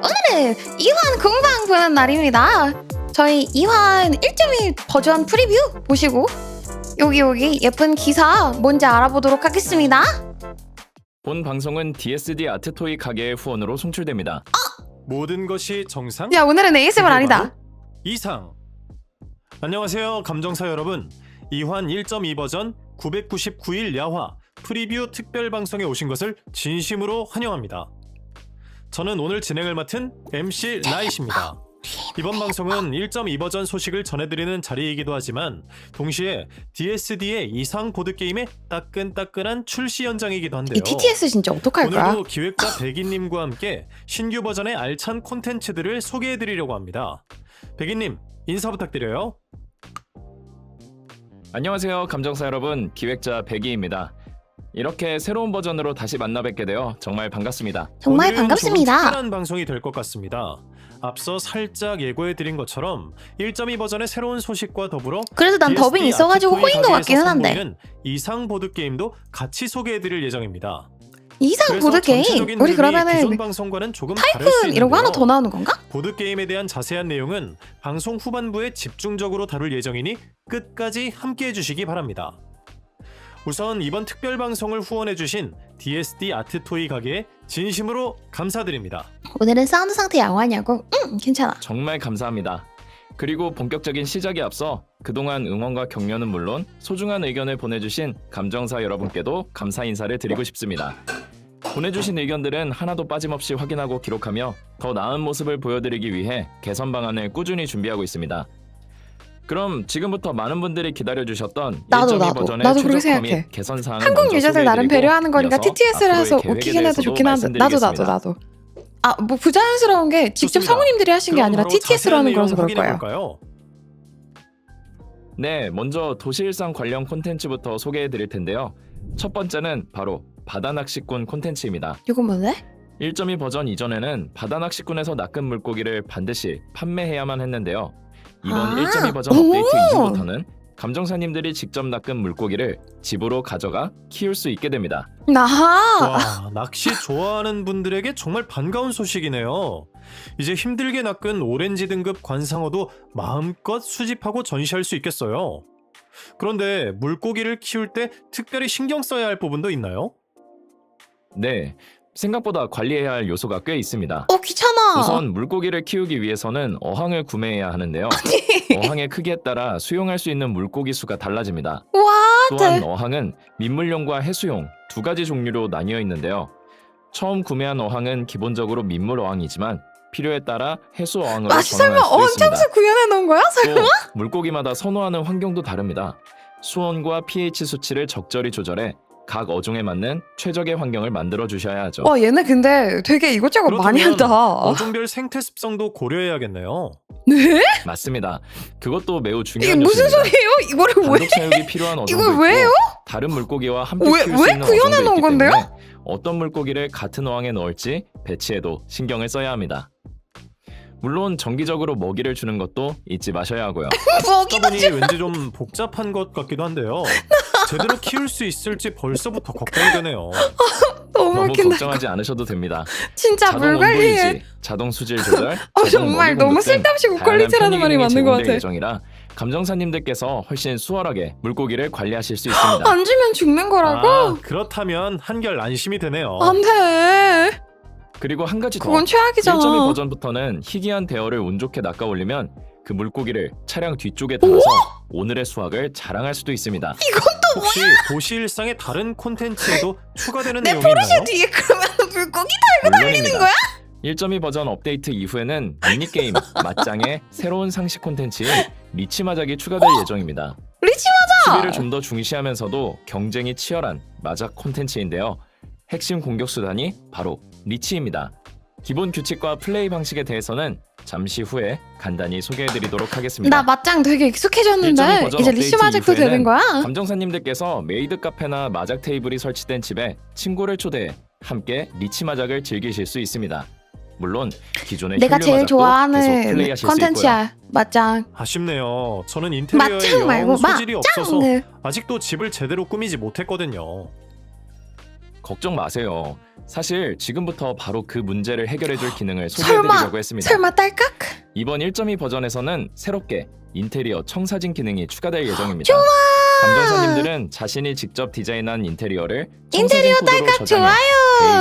오늘은 2환 공방 보는 날입니다. 저희 2환 1.2 버전 프리뷰 보시고 여기 예쁜 기사 뭔지 알아보도록 하겠습니다. 본 방송은 DSD 아트토이 가게의 후원으로 송출됩니다. 모든 것이 정상? 야, 오늘은 ASMR 아니다. 이상. 안녕하세요 감정사 여러분. 2환 1.2 버전 999일 야화 프리뷰 특별 방송에 오신 것을 진심으로 환영합니다. 저는 오늘 진행을 맡은 MC 라이시입니다. 이번 방송은 1.2 버전 소식을 전해드리는 자리이기도 하지만 동시에 DSD의 이상 보드게임의 따끈따끈한 출시 현장이기도 한데요. 이 TTS 진짜 어떡할 거야? 오늘도 기획자 백인님과 함께 신규 버전의 알찬 콘텐츠들을 소개해드리려고 합니다. 백인님 인사 부탁드려요. 안녕하세요 감정사 여러분, 기획자 백이입니다. 이렇게 새로운 버전으로 다시 만나 뵙게 되어 정말 반갑습니다. 정말 오늘은 반갑습니다. 조금 특별한 방송이 될 것 같습니다. 앞서 살짝 예고해드린 것처럼 1.2 버전의 새로운 소식과 더불어 그래도 난 DSD 더빙 있어가지고 아트토이 호인 것 같기는 가게에서 한데. 선보이는 이상 보드게임도 같이 소개해드릴 예정입니다. 이상 그래서 보드게임? 전체적인 우리 흐름이 기존 그러면은 방송과는 조금 다를 수 타이푼 이런 거 하나 있는데요. 더 나오는 건가? 보드게임에 대한 자세한 내용은 방송 후반부에 집중적으로 다룰 예정이니 끝까지 함께해 주시기 바랍니다. 우선 이번 특별 방송을 후원해주신 DSD 아트토이 가게에 진심으로 감사드립니다. 오늘은 사운드 상태 양호하냐고? 괜찮아. 정말 감사합니다. 그리고 본격적인 시작에 앞서 그동안 응원과 격려는 물론 소중한 의견을 보내주신 감정사 여러분께도 감사 인사를 드리고 싶습니다. 보내주신 의견들은 하나도 빠짐없이 확인하고 기록하며 더 나은 모습을 보여드리기 위해 개선 방안을 꾸준히 준비하고 있습니다. 그럼 지금부터 많은 분들이 기다려주셨던 나도 1.2 버전의 그렇게 최적화 생각해. 및 개선 사항을 한국 먼저 유저들 나름 소개해드리고 배려하는 거니까 이어서 TTS라서 앞으로의 계획에 웃기긴 해도 대해서도 좋긴 한데 말씀드리겠습니다. 나도 아, 뭐 부자연스러운 게 직접 좋습니다. 성우님들이 하신 게 그럼 아니라 바로 TTS로 하는 자세한 거라서 그럴 내용 거예요. 확인해볼까요? 네, 먼저 도시일상 관련 콘텐츠부터 소개해드릴 텐데요. 첫 번째는 바로 바다낚시꾼 콘텐츠입니다. 이건 뭔데? 1.2 버전 이전에는 바다낚시꾼에서 낚은 물고기를 반드시 판매해야만 했는데요. 이번 1.2 버전 업데이트 이후부터는 감정사님들이 직접 낚은 물고기를 집으로 가져가 키울 수 있게 됩니다. 와, 낚시 좋아하는 분들에게 정말 반가운 소식이네요. 이제 힘들게 낚은 오렌지 등급 관상어도 마음껏 수집하고 전시할 수 있겠어요. 그런데 물고기를 키울 때 특별히 신경 써야 할 부분도 있나요? 네, 생각보다 관리해야 할 요소가 꽤 있습니다. 귀찮아. 우선 물고기를 키우기 위해서는 어항을 구매해야 하는데요. 어항의 크기에 따라 수용할 수 있는 물고기 수가 달라집니다. 또한 어항은 민물용과 해수용 두 가지 종류로 나뉘어 있는데요. 처음 구매한 어항은 기본적으로 민물 어항이지만 필요에 따라 해수 어항으로 설마 전환할 수도 있습니다. 어항장수 구현해 놓은 거야? 또 물고기마다 선호하는 환경도 다릅니다. 수온과 pH 수치를 적절히 조절해 각 어종에 맞는 최적의 환경을 만들어 주셔야 하죠. 와, 얘네 근데 되게 이것저것 많이 그렇다면 한다. 어종별 생태 습성도 고려해야겠네요. 네? 맞습니다. 그것도 매우 이게 중요한 무슨 요소입니다. 소리예요? 이거를 왜? 단독 사육이 필요한 어종도 이걸 있고 왜요? 다른 물고기와 함께 왜- 키울 수 왜 있는 구현해 어종도 놓은 있기 건데요? 때문에 어떤 물고기를 같은 어항에 넣을지 배치에도 신경을 써야 합니다. 물론 정기적으로 먹이를 주는 것도 잊지 마셔야 하고요. 듣다 보니 왠지 좀 복잡한 것 같기도 한데요. 제대로 키울 수 있을지 벌써부터 걱정이 되네요. 너무 너무 웃긴다. 걱정하지 않으셔도 됩니다. 진짜 자동 물 온도 관리에 유지, 자동 수질 조절, 정말 너무 쓸데없이 고퀄리티라는 말이 맞는 것 같아. 예정이라 감정사님들께서 훨씬 수월하게 물고기를 관리하실 수 있습니다. 안 주면 죽는 거라고? 아, 그렇다면 한결 안심이 되네요. 안 돼. 그리고 한 가지 더. 그건 최악이잖아. 1.2 버전부터는 희귀한 대어를 운 좋게 낚아 올리면 그 물고기를 차량 뒤쪽에 달아서 오늘의 수확을 자랑할 수도 있습니다. 혹시 도시 일상의 다른 콘텐츠에도 추가되는 내 내용이 있나요? 포르쉐 뒤에 그러면 물고기 물론입니다. 거야? 1.2 버전 업데이트 이후에는 미니게임 맞짱의 새로운 상식 콘텐츠인 리치마작이 추가될 예정입니다. 리치마작! 수비를 좀 더 중시하면서도 경쟁이 치열한 마작 콘텐츠인데요. 핵심 공격 수단이 바로 리치입니다. 기본 규칙과 플레이 방식에 대해서는 잠시 후에 간단히 소개해드리도록 하겠습니다. 나 맞짱 되게 1.2 익숙해졌는데 버전 이제 업데이트 리치마작도 이후에는 되는 거야? 감정사님들께서 메이드 카페나 마작 테이블이 설치된 집에 친구를 초대해 함께 리치마작을 즐기실 수 있습니다. 물론 기존의 내가 혈류 제일 마작도 계속 좋아하는 플레이하실 수 있고요. 컨텐츠야. 맞짱. 아쉽네요. 저는 인테리어에 맞짱 말고 영 소질이 없어서 맞짱. 아직도 집을 제대로 꾸미지 못했거든요. 걱정 마세요. 사실 지금부터 바로 그 문제를 해결해줄 기능을 소개해드리려고 했습니다. 설마 딸깍? 이번 1.2 버전에서는 새롭게 인테리어 청사진 기능이 추가될 예정입니다. 감정사님들은 자신이 직접 디자인한 인테리어를 인테리어 딸깍 좋아요.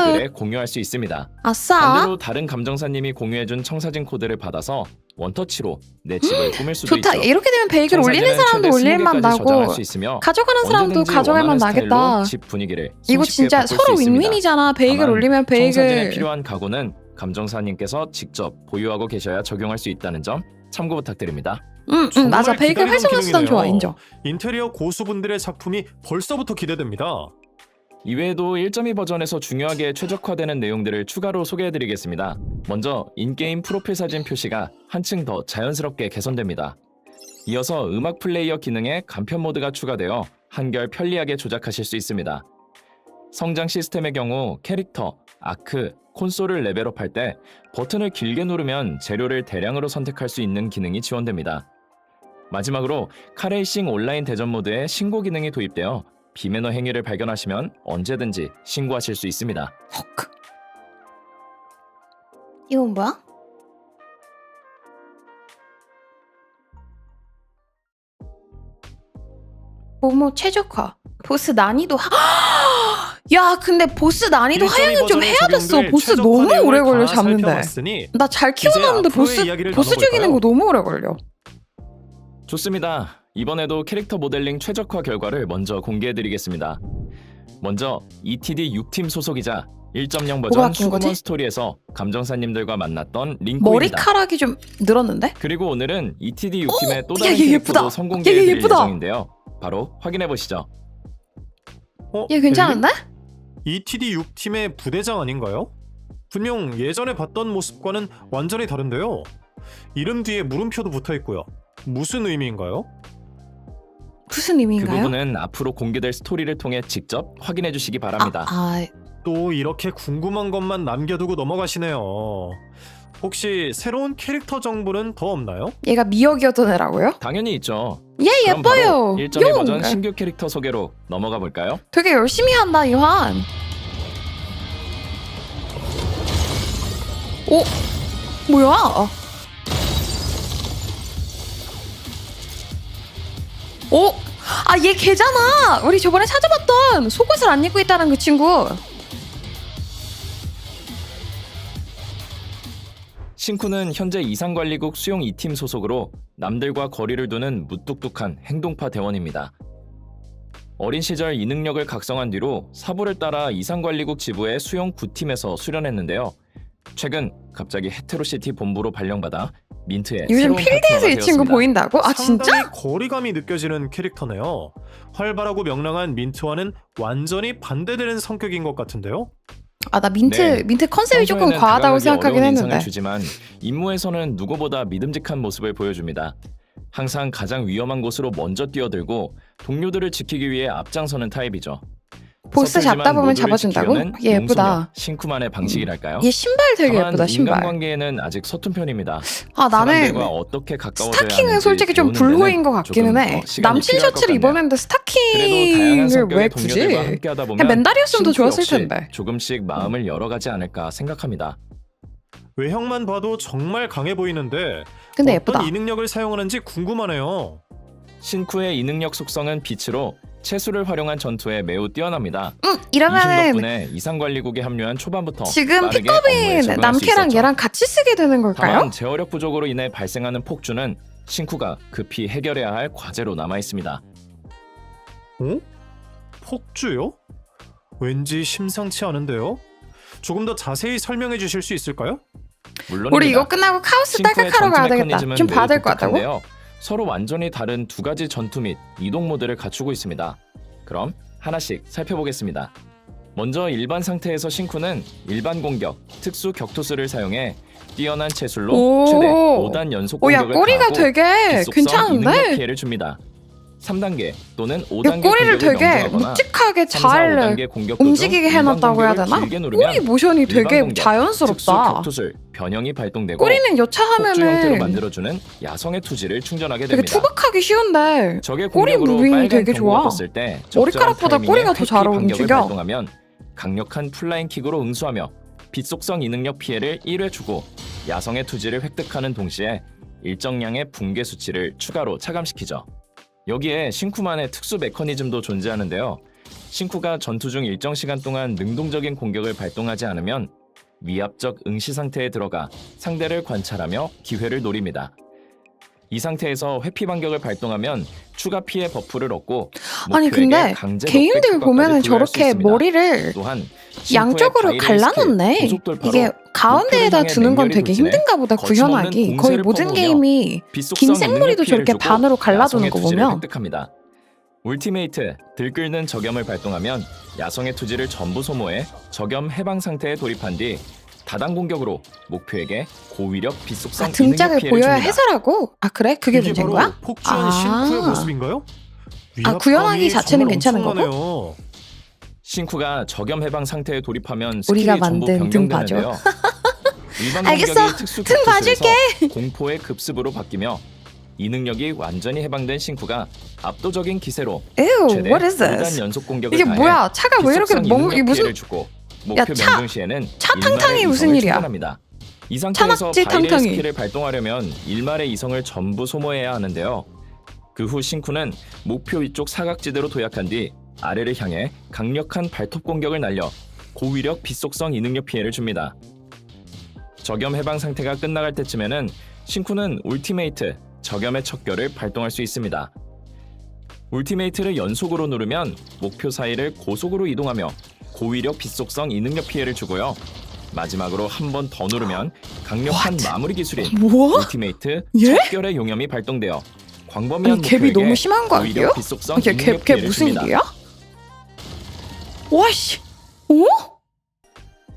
베이글에 공유할 수 있습니다. 아싸. 반대로 다른 감정사님이 공유해준 청사진 코드를 받아서 원터치로 내 집을 꾸밀 수도 좋다. 있죠. 이렇게 되면 베이글 올리는 청사진은 사람도 최대 올릴만 20개까지 나고 저장할 수 있으며 가져가는 사람도 언제든지 가져갈 만 원하는 나겠다. 스타일로 집 분위기를 이거 손쉽게 진짜 바꿀 수 서로 있습니다. 윈윈이잖아. 베이글 다만 올리면 청사진에 베이글. 필요한 가구는 감정사님께서 직접 보유하고 계셔야 적용할 수 있다는 점 참고 부탁드립니다. 정말 맞아. 베이글 기다리던 활성화 수단 좋아. 기능이네요. 인정. 인테리어 고수분들의 작품이 벌써부터 기대됩니다. 이외에도 1.2 버전에서 중요하게 최적화되는 내용들을 추가로 소개해드리겠습니다. 먼저 인게임 프로필 사진 표시가 한층 더 자연스럽게 개선됩니다. 이어서 음악 플레이어 기능에 간편 모드가 추가되어 한결 편리하게 조작하실 수 있습니다. 성장 시스템의 경우 캐릭터, 아크, 콘솔을 레벨업할 때 버튼을 길게 누르면 재료를 대량으로 선택할 수 있는 기능이 지원됩니다. 마지막으로 카레이싱 온라인 대전 모드에 신고 기능이 도입되어 비매너 행위를 발견하시면 언제든지 신고하실 수 있습니다. 헉. 이건 뭐야? 뭐뭐 최적화. 보스 난이도 야, 근데 보스 난이도 1.2 하향은 좀 버전에 해야 됐어. 적용될 보스 최적화 너무 내용을 오래 걸려 다 잡는데. 살펴봤으니 나 잘 이제 키워놨는데 앞으로의 이야기를 보스 나눠볼까요? 죽이는 거 너무 오래 걸려. 좋습니다. 이번에도 캐릭터 모델링 최적화 결과를 먼저 공개해드리겠습니다. 먼저 ETD 6팀 소속이자 1.0 뭐가 버전 바뀐 수구먼 거지? 스토리에서 감정사님들과 만났던 링코입니다. 머리카락이 좀 늘었는데? 그리고 오늘은 ETD 6팀의 또 야, 다른 얘 캐릭터도 예쁘다. 얘 선공개해드릴 예쁘다. 예정인데요. 바로 확인해보시죠. 얘 괜찮은데? ETD 6팀의 부대장 아닌가요? 분명 예전에 봤던 모습과는 완전히 다른데요. 이름 뒤에 물음표도 붙어있고요. 무슨 의미인가요? 무슨 그 의미인가요? 부분은 앞으로 공개될 스토리를 통해 직접 확인해주시기 바랍니다. 또 이렇게 궁금한 것만 남겨두고 넘어가시네요. 혹시 새로운 캐릭터 정보는 더 없나요? 얘가 미역이었던 애라고요? 당연히 있죠. 얘 그럼 바로 예뻐요. 1.2 버전 용. 신규 캐릭터 소개로 넘어가 볼까요? 되게 열심히 한다 이환. 오, 뭐야? 오, 아 얘 걔잖아. 우리 저번에 찾아봤던 속옷을 안 입고 있다는 그 친구. 신쿠는 현재 이상관리국 수용 2팀 소속으로 남들과 거리를 두는 무뚝뚝한 행동파 대원입니다. 어린 시절 이 능력을 각성한 뒤로 사부를 따라 이상관리국 지부의 수용 9팀에서 수련했는데요. 최근 갑자기 헤테로시티 본부로 발령받아 민트의 요즘 새로운 필드에서 파트너가 이 친구 되었습니다. 보인다고? 아 상당히 진짜? 거리감이 느껴지는 캐릭터네요. 활발하고 명랑한 민트와는 완전히 반대되는 성격인 것 같은데요. 아 나 민트 네. 컨셉이 조금 평소에는 과하다고 다가가기 생각하긴 어려운 했는데. 인상을 주지만 임무에서는 누구보다 믿음직한 모습을 보여줍니다. 항상 가장 위험한 곳으로 먼저 뛰어들고 동료들을 지키기 위해 앞장서는 타입이죠. 보스 서툴지만 잡다 보면 모두를 잡아준다고? 지키려는 얘 예쁘다. 용소녀, 신쿠만의 방식이랄까요? 얘 신발 되게 다만 예쁘다 신발. 인간관계에는 아직 서툰 편입니다. 아 나는 사람들과 어떻게 가까워져야 스타킹은 하는지 솔직히 좀 배우는 불호인 것 데는 같기는 조금 해. 더 시간이 남친 필요할 것 셔츠를 같네요. 입었는데 그래도 다양한 스타킹을 성격의 왜 굳이? 동료들과 함께하다 보면 그냥 맨날이었으면 더 신쿠 좋았을 역시 텐데. 조금씩 마음을 열어가지 않을까 생각합니다. 외형만 봐도 정말 강해 보이는데 근데 어떤 예쁘다. 이 능력을 사용하는지 궁금하네요. 신쿠의 이 능력 속성은 빛으로 채수를 활용한 전투에 매우 뛰어납니다. 이 힘 이러면은 덕분에 이상관리국에 합류한 초반부터 지금 빠르게 업무에 픽업인 적응할 수 남캐랑 있었죠. 얘랑 같이 쓰게 되는 걸까요? 다만 제어력 부족으로 인해 발생하는 폭주는 신쿠가 급히 해결해야 할 과제로 남아 있습니다. 어? 폭주요? 왠지 심상치 않은데요? 조금 더 자세히 설명해 주실 수 있을까요? 물론입니다. 우리 이거 끝나고 카오스 신쿠의 딸깍하러 전투 가야 되겠다. 메커니즘은 좀 매우 봐야 될 것 같다고? 독특한데요. 서로 완전히 다른 두 가지 전투 및 이동 모드를 갖추고 있습니다. 그럼 하나씩 살펴보겠습니다. 먼저 일반 상태에서 신쿠는 일반 공격, 특수 격투수를 사용해 뛰어난 체술로 오. 최대 5단 연속 오야 공격을 꼬리가 가하고 되게 빛속성 이능력 괜찮은데? 피해를 줍니다. 3단계 또는 이 5단계 꼬리를 공격을 되게 명중하거나 묵직하게 3, 4, 잘 5단계 공격도 움직이게 중 해놨다고 해야 일반 되나? 공격을 길게 누르면 꼬리 모션이 되게 일반 공격, 특수 자연스럽다. 격투술 변형이 발동되고 꼬리는 폭주 형태로 여차하면은 만들어주는 야성의 투지를 충전하게 되게 됩니다. 투박하기 쉬운데 적의 꼬리 공격으로 무빙이 빨간 되게 경고가 좋아. 떴을 때 머리카락보다 적절한 꼬리가 더 타이밍에 잘 회피 반격을 움직여. 발동하면 강력한 플라잉킥으로 응수하며 빛 속성 이능력 피해를 1회 주고 야성의 투지를 획득하는 동시에 일정량의 붕괴 수치를 추가로 차감시키죠. 여기에 신쿠만의 특수 메커니즘도 존재하는데요. 신쿠가 전투 중 일정 시간 동안 능동적인 공격을 발동하지 않으면 위압적 응시 상태에 들어가 상대를 관찰하며 기회를 노립니다. 이 상태에서 회피 반격을 발동하면 추가 피해 버프를 얻고 아니 근데 개인들 보면은 저렇게 머리를 또한 양쪽으로 갈라놓네. 이게 가운데에다 두는 건 되게 힘든가 보다 구현하기. 거의 모든 게임이 긴 생머리도 저렇게 반으로 갈라두는 거 보면. 획득합니다. 울티메이트 들끓는 저겸을 발동하면 야성의 투지를 전부 소모해 저겸 해방 상태에 돌입한 뒤 다단 공격으로 목표에게 고위력 빛속성 등짝을 이능력 피해를 보여야 줍니다. 해설하고? 그래? 그게 문제인 바로 거야? 폭주한 신쿠의 모습인가요? 구현하기 자체는 괜찮은 거고? 신쿠가 저겸 해방 상태에 돌입하면 우리가 스킬이 전부 만든 등 변경되는데요. 일반 알겠어. 공격이 특수 등 격투술에서 봐줄게. 공포의 급습으로 바뀌며 이 능력이 완전히 해방된 신쿠가 압도적인 기세로 Ew, 최대 what is 5단 this? 연속 공격을 이게 가해 뭐야? 차가 왜 이렇게 빛속성 멍... 이능력 이 무슨... 피해를 주고 목표 차- 명중 시에는 차 일말의 탕탕이 무슨 이성을 일이야? 충전합니다. 이 상태에서 차낙지 바이렐 탕탕이. 스킬을 발동하려면 일말의 이성을 전부 소모해야 하는데요. 그 후 신쿠는 목표 위쪽 사각지대로 도약한 뒤 아래를 향해 강력한 발톱 공격을 날려 고위력 빛속성 이능력 피해를 줍니다. 저겸 해방 상태가 끝나갈 때쯤에는 신쿠는 울티메이트 저겸의 척결을 발동할 수 있습니다. 울티메이트를 연속으로 누르면 목표 사이를 고속으로 이동하며 고위력 빛속성 이능력 피해를 주고요. 마지막으로 한 번 더 누르면 강력한 What? 마무리 기술인 뭐? 울티메이트 예? 척결의 용염이 발동되어 광범위한 아니 갭이 목표에게 너무 심한 거 아니에요? 고위력 빛속성 이게 이능력 갭 피해를 무슨 줍니다. 일이야? 와씨 어?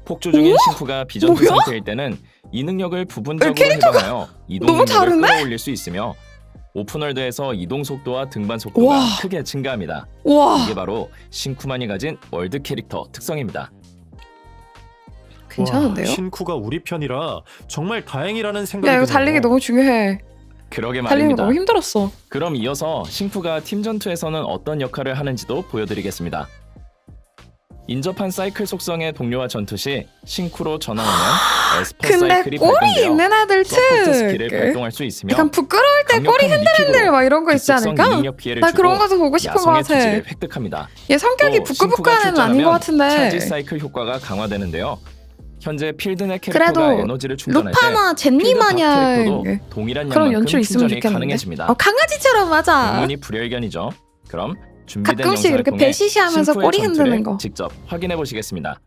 폭주 중인 오? 신쿠가 비전투 뭐야? 상태일 때는 이 능력을 부분적으로 캐릭터가 해방하여 이동 너무 능력을 다르네? 끌어올릴 수 있으며 오픈월드에서 이동 속도와 등반 속도가 와. 크게 증가합니다. 와 이게 바로 신쿠만이 가진 월드 캐릭터 특성입니다. 괜찮은데요? 와, 신쿠가 우리 편이라 정말 다행이라는 생각이 야 이거 드네요. 달리기 너무 중요해. 그러게 달리는 거 말입니다. 너무 힘들었어. 그럼 이어서 신쿠가 팀 전투에서는 어떤 역할을 하는지도 보여드리겠습니다. 인접한 사이클 속성의 동료와 전투 시 신쿠로 전환하면 에스퍼 근데 사이클이 꼬리 발동되어 있는 애들 서포트 스킬을 특 발동할 수 있으며 약간 부끄러울 때 꼬리 흔들흔들 막 이런 거 있지 않을까? 나 그런 것도 보고 싶은 것 야성의 같아. 투지를 획득합니다. 얘 성격이 또 부끄부끄한 애는 신쿠가 아닌 것 출전하면 같은데. 차지 사이클 효과가 강화되는데요. 현재 필드내 캐릭터가 그래도 에너지를 충전할 때 루파나 젠니 필드 박 마냥 캐릭터도 동일한 그런 양만큼 연출 있으면 충전이 좋겠는데? 가능해집니다. 강아지처럼 맞아. 영문이 불여일견이죠. 그럼 준비된 가끔씩 영상을 이렇게 통해 배시시하면서 신쿠의 꼬리 전투를 흔드는 거. 직접 확인해 보시겠습니다.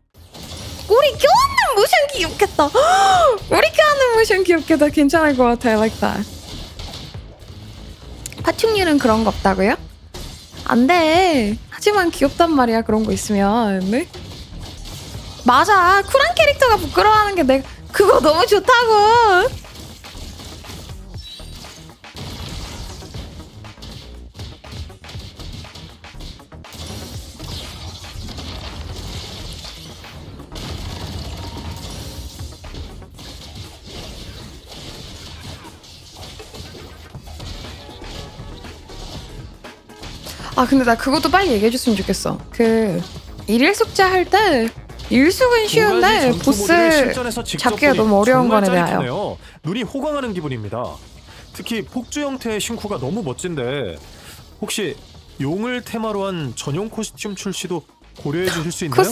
꼬리 껴안는 모션 귀엽겠다. 꼬리 껴안는 모션 귀엽겠다. 괜찮을 것 같아. I like that. 파충류는 그런 거 없다고요? 안 돼. 하지만 귀엽단 말이야. 그런 거 있으면. 네? 맞아. 쿨한 캐릭터가 부끄러워하는 게 내가 그거 너무 좋다고. 근데 나 그것도 빨리 얘기해줬으면 좋겠어. 그 일일 숙제 할 때 일숙은 쉬운데 보스 잡기가 너무 어려운 거에 대하여. 눈이 호강하는 기분입니다. 특히 폭주 형태의 신쿠가 너무 멋진데 혹시 용을 테마로 한 전용 코스튬 출시도 고려해 주실 수 있나요?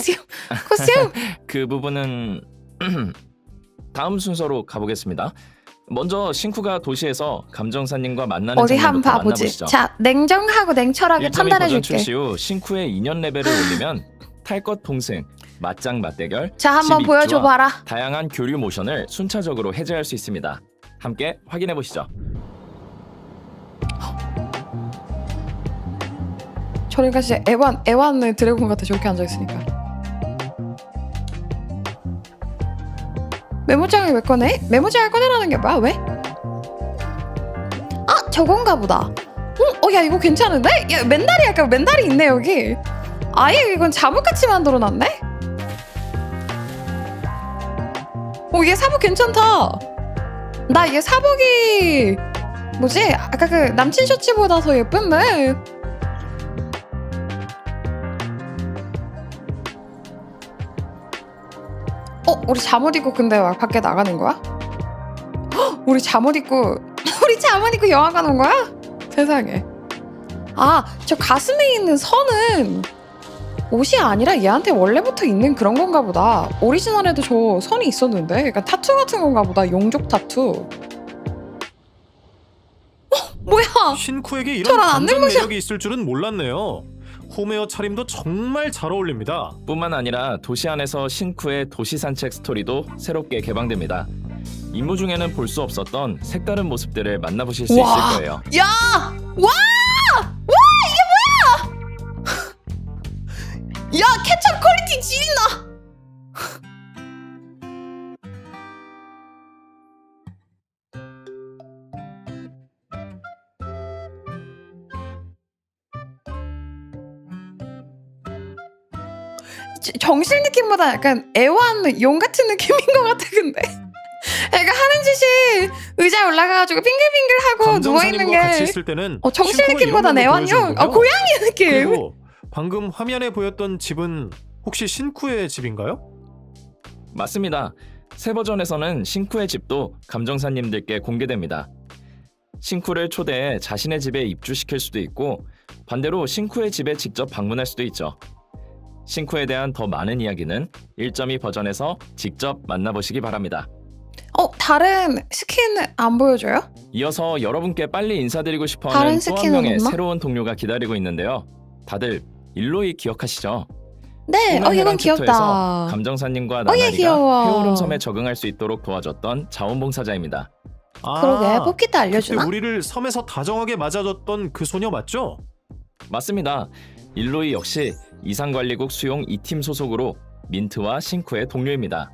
코스튬. 그 부분은 다음 순서로 가보겠습니다. 먼저 신쿠가 도시에서 감정사님과 만나는 어디 한번 장면부터 봐보지. 만나보시죠. 자, 냉정하고 냉철하게 1.2 버전 판단해줄게. 출시 후 신쿠의 2년 레벨을 올리면 탈 것 동승, 맞짱 맞대결, 자, 한번 12 보여줘봐라. 다양한 교류 모션을 순차적으로 해제할 수 있습니다. 함께 확인해 보시죠. 저리가 진짜 애완의 드래곤 같아. 저렇게 앉아있으니까. 메모장을 왜 꺼내? 메모장을 꺼내라는 게 뭐야? 왜? 저건가 보다. 야 이거 괜찮은데? 야 맨날이 약간 맨날이 있네 여기. 아예 이건 잠옷같이 만들어놨네? 얘 사복 괜찮다. 나 얘 사복이 뭐지? 아까 그 남친 셔츠보다 더 예쁜데? 우리 잠옷 입고 근데 막 밖에 나가는 거야? 헉, 우리 잠옷 입고 영화관 온 거야? 세상에. 아, 저 가슴에 있는 선은 옷이 아니라 얘한테 원래부터 있는 그런 건가 보다. 오리지널에도 저 선이 있었는데, 그러니까 타투 같은 건가 보다. 용족 타투. 뭐야? 신쿠에게 이런 저런 안 반전 늙으셔. 매력이 있을 줄은 몰랐네요. 홈웨어 차림도 정말 잘 어울립니다. 뿐만 아니라 도시 안에서 신쿠의 도시 산책 스토리도 새롭게 개방됩니다. 임무 중에는 볼 수 없었던 색다른 모습들을 만나보실 수 와. 있을 거예요. 야! 와! 이게 뭐야! 야, 케첩 퀄리티 지린다! 정실 느낌보다 약간 애완 용 같은 느낌인 것 같아, 근데. 애가 하는 짓이 의자에 올라가가지고 빙글빙글하고 누워있는 감정사님과 같이 게 있을 때는 정실 신쿠가 느낌보단 이런 애완용? 모습을 보여주는군요. 고양이 느낌! 그리고 방금 화면에 보였던 집은 혹시 신쿠의 집인가요? 맞습니다. 새 버전에서는 신쿠의 집도 감정사님들께 공개됩니다. 신쿠를 초대해 자신의 집에 입주시킬 수도 있고 반대로 신쿠의 집에 직접 방문할 수도 있죠. 신쿠에 대한 더 많은 이야기는 1.2 버전에서 직접 만나보시기 바랍니다. 다른 스킨 안 보여줘요? 이어서 여러분께 빨리 인사드리고 싶어하는 다른 또 한 스킨은 명의 없나? 새로운 동료가 기다리고 있는데요. 다들 일로이 기억하시죠? 네, 이건 해랑 귀엽다. 챕터에서 감정사님과 얘 나나리가 귀여워. 헤오름 섬에 적응할 수 있도록 도와줬던 자원봉사자입니다. 그러게, 뽑기 때 그때 알려주나? 우리를 섬에서 다정하게 맞아줬던 그 소녀 맞죠? 맞습니다. 일로이 역시 이상관리국 수용 2팀 소속으로 민트와 신쿠의 동료입니다.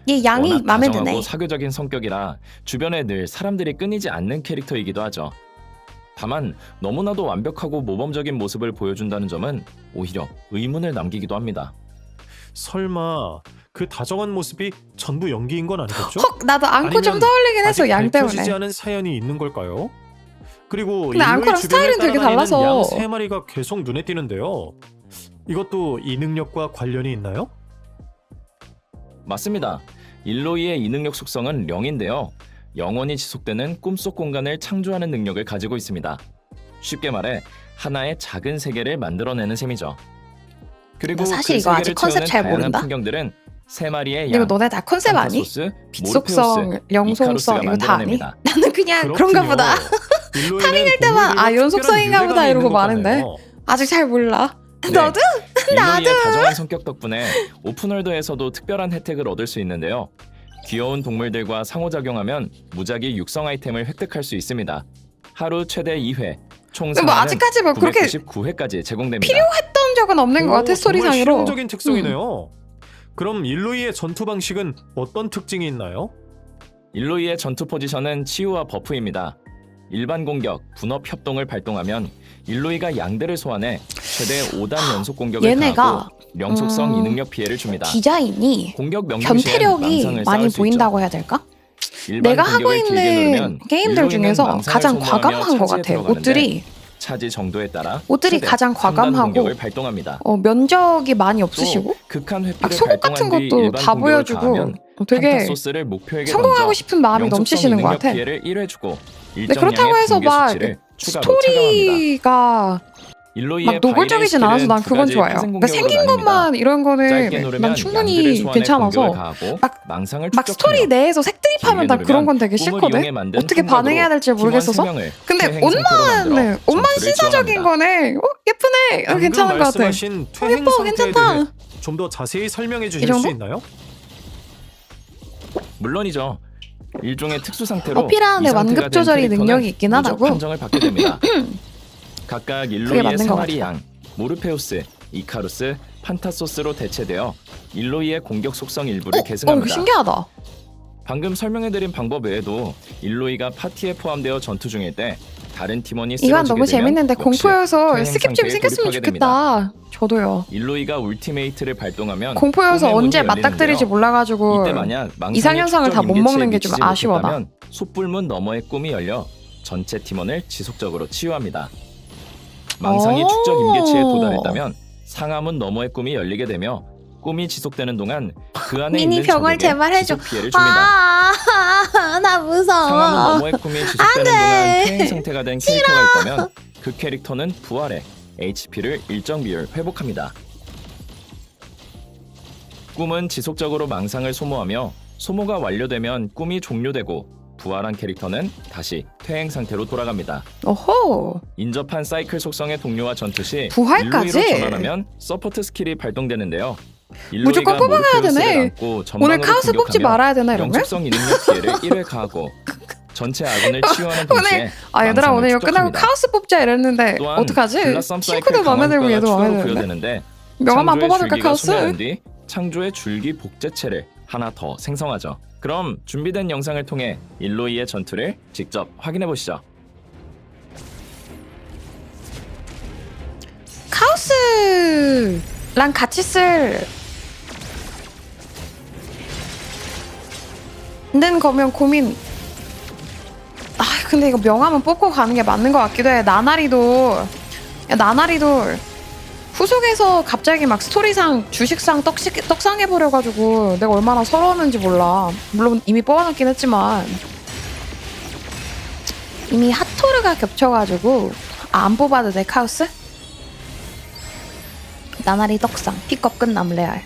얘 양이 워낙 마음에 다정하고 드네. 사교적인 성격이라 주변에 늘 사람들이 끊이지 않는 캐릭터이기도 하죠. 다만 너무나도 완벽하고 모범적인 모습을 보여준다는 점은 오히려 의문을 남기기도 합니다. 설마 그 다정한 모습이 전부 연기인 건 아니겠죠? 헉, 나도 앙코 좀 아니면 떠올리긴 했어, 아직 양 밝혀지지 때문에. 않은 사연이 있는 걸까요? 그리고 근데 앙코랑 스타일은 되게 달라서. 양세 마리가 계속 눈에 띄는데요. 이것도 이 능력과 관련이 있나요? 맞습니다. 일로이의 이 능력 속성은 령인데요. 영원히 지속되는 꿈속 공간을 창조하는 능력을 가지고 있습니다. 쉽게 말해 하나의 작은 세계를 만들어내는 셈이죠. 그리고 나 사실 그 이거 아직 세계를 컨셉 채우는 잘 다양한 모른다. 풍경들은 세 마리의 이거 양, 너네 다 컨셉 아니? 판타소스, 빛속성, 모르페우스, 영속성 이카루스가 이거 다 아니? 만들어냅니다. 나는 그냥 그런가 보다. 파밍할 때만 이런 속성인가 보다 이러고 마는데. 아직 잘 몰라. 네. 너도? 일로이의 다정한 성격 덕분에 오픈월드에서도 특별한 혜택을 얻을 수 있는데요. 귀여운 동물들과 상호작용하면 무작위 육성 아이템을 획득할 수 있습니다. 하루 최대 2회, 총 뭐 아직까지 뭐 그렇게 999회까지 제공됩니다. 했던 적은 없는 것 같아, 스토리상으로. 실용적인 특성이네요. 그럼 일로이의 전투 방식은 어떤 특징이 있나요? 일로이의 전투 포지션은 치유와 버프입니다. 일반 공격, 분업 협동을 발동하면 일로이가 양대를 소환해 최대 5단 연속 공격을 얘네가, 가하고 명속성 이능력 피해를 줍니다. 디자인이 공격 명중 시엔 변태력이 망상을 많이 쌓을 수 보인다고 해야 될까? 있죠. 일반 내가 하고 공격을 길게 있는 누르면 게임들 일로이는 중에서 망상을 가장 소모하며 과감한 것 차지에 같아. 들어가는데 옷들이 차지 정도에 따라 옷들이 최대 가장 3단 과감하고 공격을 발동합니다. 면적이 많이 또 없으시고 극한 막 회피를 속옷 같은 발동한 뒤 것도 일반 다 공격을 보여주고 가하면 되게 판타소스를 목표에게 성공하고 던져 싶은 마음이 명속성 넘치시는 것 이능력 같아. 피해를 1회주고 근데 그렇다고 해서 막 스토리가 막 노골적이진 않아서 난 그건 좋아요. 그러니까 생긴 것만 이런 거는 난 충분히 괜찮아서 막 스토리 내에서 색드립하면 난 그런 건 되게 싫거든. 어떻게 반응해야 될지 모르겠어서. 근데 옷만 신사적인 거네. 예쁘네. 괜찮은 것 같아. 말씀하신 퇴행 예뻐, 상태에 괜찮다. 대해 좀 더 자세히 설명해 주실 정도? 수 있나요? 물론이죠. 일종의 특수 상태로 어필하는데 이 상태가 완급 된 조절이 캐릭터는 능력이 있긴 무적 하다고. 판정을 받게 됩니다. 각각 그게 일로이의 맞는 세 것 마리 양, 모르페우스, 이카루스, 판타소스로 대체되어 일로이의 공격 속성 일부를 이거 계승합니다. 신기하다. 방금 설명해드린 방법 외에도 일로이가 파티에 포함되어 전투 중일 때 다른 팀원이 이건 쓰러지게 너무 되면 재밌는데 역시 공포여서 퇴행 스킵 좀 상태에 생겼으면 돌입하게 됩니다. 좋겠다. 저도요. 일로이가 울티메이트를 발동하면 공포여서 꿈의 문이 언제 열리는데요. 맞닥뜨릴지 몰라가지고 이때 만약 이상현상을 다 못 먹는 게 좀 아쉬워 나. 면 솥불문 너머의 꿈이 열려 전체 팀원을 지속적으로 치유합니다. 망상이 축적 임계치에 도달했다면 상하문 너머의 꿈이 열리게 되며 꿈이 지속되는 동안 그 안에 미니 있는 병을 적에게 제발 해줘. 지속 피해를 줍니다. 나 무서워. 상황은 너머의 꿈이 지속되는 동안 퇴행 상태가 된 캐릭터가 있다면 그 캐릭터는 부활해 HP를 일정 비율 회복합니다. 꿈은 지속적으로 망상을 소모하며 소모가 완료되면 꿈이 종료되고 부활한 캐릭터는 다시 퇴행 상태로 돌아갑니다. 오호. 인접한 사이클 속성의 동료와 전투 시 부활까지? 일로이로 전환하면 서포트 스킬이 발동되는데요. 무조건 뽑아가야 되네. 오늘 카오스 뽑지 말아야 되나 이런 거? 영속성 이능력 피해를 1회 가하고 전체 아군을 치유하는 동시에 얘들아 오늘 이거 끝나고 축적합니다. 카오스 뽑자 이랬는데 또한 어떡하지? 블라썸 사이클 싱크도 마음에 들고 강화효과가 얘도 마음에 추가로 드는데 부여되는데 명함만 창조의 뽑아둘까 줄기가 카오스? 소멸한 뒤 창조의 줄기 복제체를 하나 더 생성하죠. 그럼 준비된 영상을 통해 일로이의 전투를 직접 확인해 보시죠. 카오스랑 같이 쓸 는 거면 고민. 근데 이거 명함은 뽑고 가는 게 맞는 것 같기도 해. 나나리도 후속에서 갑자기 막 스토리상 주식상 떡상 해버려가지고 내가 얼마나 서러웠는지 몰라. 물론 이미 뽑아놨긴 했지만 이미 핫토르가 겹쳐가지고 안 뽑아도 돼. 카오스? 나나리 떡상 픽업 끝남 레알.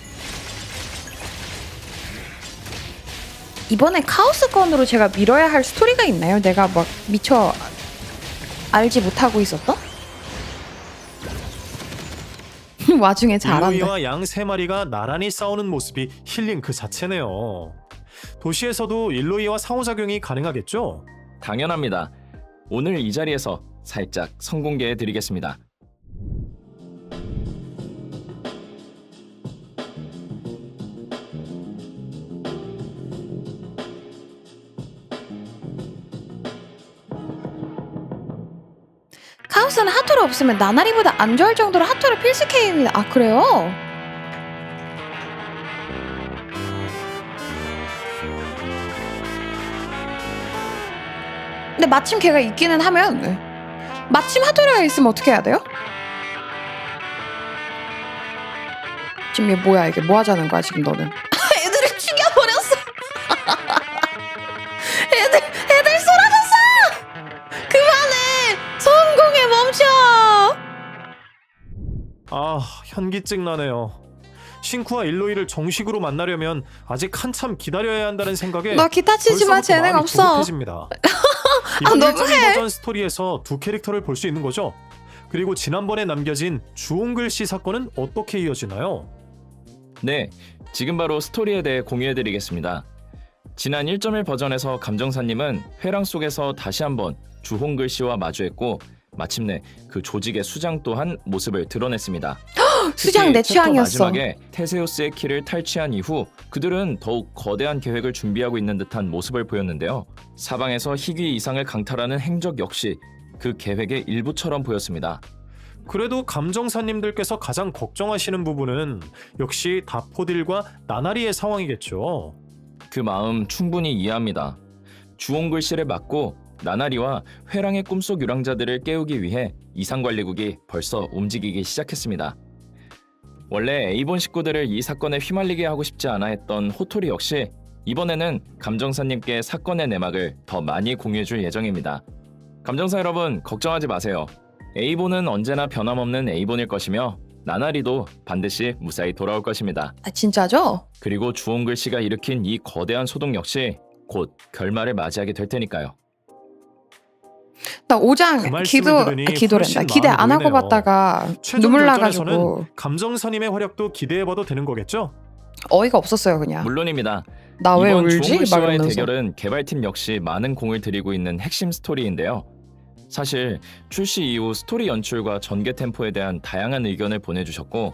이번에 카오스 건으로 제가 밀어야 할 스토리가 있나요? 내가 막 미처 알지 못하고 있었던? 와중에 잘한다. 일로이와 양 3마리가 나란히 싸우는 모습이 힐링 그 자체네요. 도시에서도 일로이와 상호작용이 가능하겠죠? 당연합니다. 오늘 이 자리에서 살짝 선공개해 드리겠습니다. 카오스는 핫토르 없으면 나나리보다 안 좋을 정도로 핫토르 필수 K입니다. 아 그래요? 근데 마침 걔가 있기는 하면 마침 핫토르가 있으면 어떻게 해야 돼요? 지금 얘 뭐야 이게 뭐 하자는 거야 지금 너는? 애들을 죽여버렸어. 애들 쏟아졌어. 그만해. 성공에 멈춰. 아, 현기증 나네요. 싱크와 일로이를 정식으로 만나려면 아직 한참 기다려야 한다는 생각에 너 기타 치지 마. 벌써부터 재능 마음이 없어. 조급해집니다. 이번 너무해. 1.2 버전 스토리에서 두 캐릭터를 볼 수 있는 거죠? 그리고 지난번에 남겨진 주홍글씨 사건은 어떻게 이어지나요? 네, 지금 바로 스토리에 대해 공유해드리겠습니다. 지난 1.1 버전에서 감정사님은 회랑 속에서 다시 한번 주홍글씨와 마주했고 마침내 그 조직의 수장 또한 모습을 드러냈습니다. 수장 내 특히 챕터 취향이었어. 마지막에 테세우스의 키를 탈취한 이후 그들은 더욱 거대한 계획을 준비하고 있는 듯한 모습을 보였는데요. 사방에서 희귀 이상을 강탈하는 행적 역시 그 계획의 일부처럼 보였습니다. 그래도 감정사님들께서 가장 걱정하시는 부분은 역시 다포딜과 나나리의 상황이겠죠. 그 마음 충분히 이해합니다. 주홍글씨를 막고 나나리와 회랑의 꿈속 유랑자들을 깨우기 위해 이상관리국이 벌써 움직이기 시작했습니다. 원래 A본 식구들을 이 사건에 휘말리게 하고 싶지 않아 했던 호토리 역시 이번에는 감정사님께 사건의 내막을 더 많이 공유해줄 예정입니다. 감정사 여러분 걱정하지 마세요. A본은 언제나 변함없는 A본일 것이며 나나리도 반드시 무사히 돌아올 것입니다. 아 진짜죠? 그리고 주홍글씨가 일으킨 이 거대한 소동 역시 곧 결말을 맞이하게 될 테니까요. 나 그 5장 말씀을 들으니 기도랜다. 훨씬 기대 안 마음이 하고 놓이네요. 봤다가 최종 눈물 결전에서는 나가지고 감정사님의 활약도 기대해봐도 되는 거겠죠? 어이가 없었어요 그냥. 물론입니다. 나 왜 이번 울지? 막 주홍글씨와의 이러면서. 대결은 개발팀 역시 많은 공을 들이고 있는 핵심 스토리인데요. 사실 출시 이후 스토리 연출과 전개 템포에 대한 다양한 의견을 보내주셨고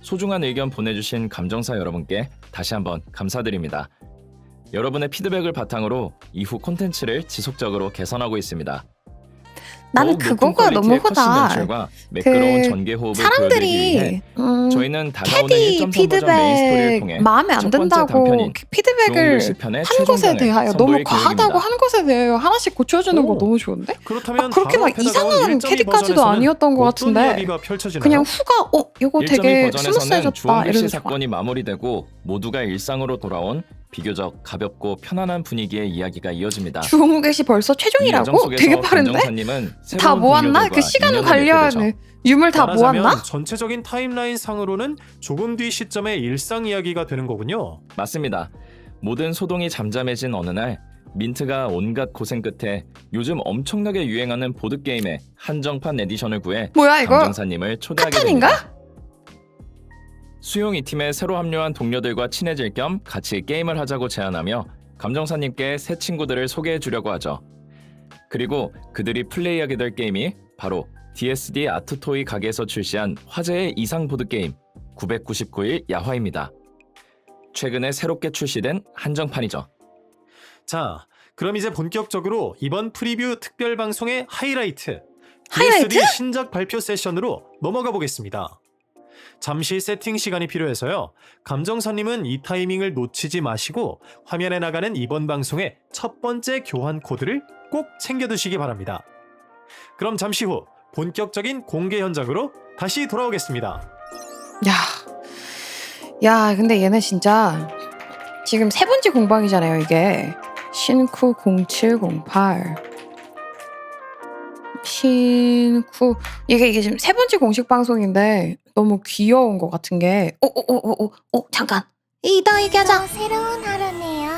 소중한 의견 보내주신 감정사 여러분께 다시 한번 감사드립니다. 여러분의 피드백을 바탕으로 이후 콘텐츠를 지속적으로 개선하고 있습니다. 나는 더욱 높은 그거가 너무 퀄리티의 컷신 후다. 연출과 매끄러운 그 전개 호흡을 보여드리기 위해 사람들이 저희는 다가오는 캐디 1.3 버전 메인 스토리를 피드백 통해 마음에 안 첫 번째 든다고 단편인 피드백을 주홍글씨 편의 한 것에 최종장을 대하여 너무 선보일 과하다고 계획입니다. 한 것에 대하여 하나씩 고쳐주는 거 오. 너무 좋은데? 그렇다면 그렇게 바로 막 앞에 다가온 이상한 1.2 캐디까지도 버전에서는 아니었던 것 어떤 같은데 이야기가 펼쳐지나요? 그냥 후가 이거 1.2 되게 버전에서는 스무스해졌다 주홍글씨 이래서 좋아. 사건이 마무리되고 모두가 일상으로 돌아온 비교적 가볍고 편안한 분위기의 이야기가 이어집니다. 주홍글씨 벌써 이 여정 최종이라고? 속에서 되게 빠른데? 감정사님은 다 새로운 모았나? 동료들과 그 시간 인연을 맺게 되죠. 관련 유물 다 말하자면 모았나? 전체적인 타임라인 상으로는 조금 뒤 시점의 일상 이야기가 되는 거군요. 맞습니다. 모든 소동이 잠잠해진 어느 날 민트가 온갖 고생 끝에 요즘 엄청나게 유행하는 보드게임의 한정판 에디션을 구해 뭐야 이거? 감정사님을 초대하게 카탄인가? 됩니다. 수용 이 팀에 새로 합류한 동료들과 친해질 겸 같이 게임을 하자고 제안하며 감정사님께 새 친구들을 소개해 주려고 하죠. 그리고 그들이 플레이하게 될 게임이 바로 DSD 아트토이 가게에서 출시한 화제의 이상 보드게임 999일 야화입니다. 최근에 새롭게 출시된 한정판이죠. 자, 그럼 이제 본격적으로 이번 프리뷰 특별 방송의 하이라이트 하이라이트? DSD 신작 발표 세션으로 넘어가 보겠습니다. 잠시 세팅 시간이 필요해서요. 감정사님은 이 타이밍을 놓치지 마시고 화면에 나가는 이번 방송의 첫 번째 교환 코드를 꼭 챙겨두시기 바랍니다. 그럼 잠시 후 본격적인 공개 현장으로 다시 돌아오겠습니다. 야 근데 얘네 진짜 지금 세 번째 공방이잖아요 이게. 신쿠 0708 신쿠 이게 지금 세 번째 공식 방송인데 너무 귀여운 것 같은 게 잠깐 이따 얘기하자. 새로운 하루네요.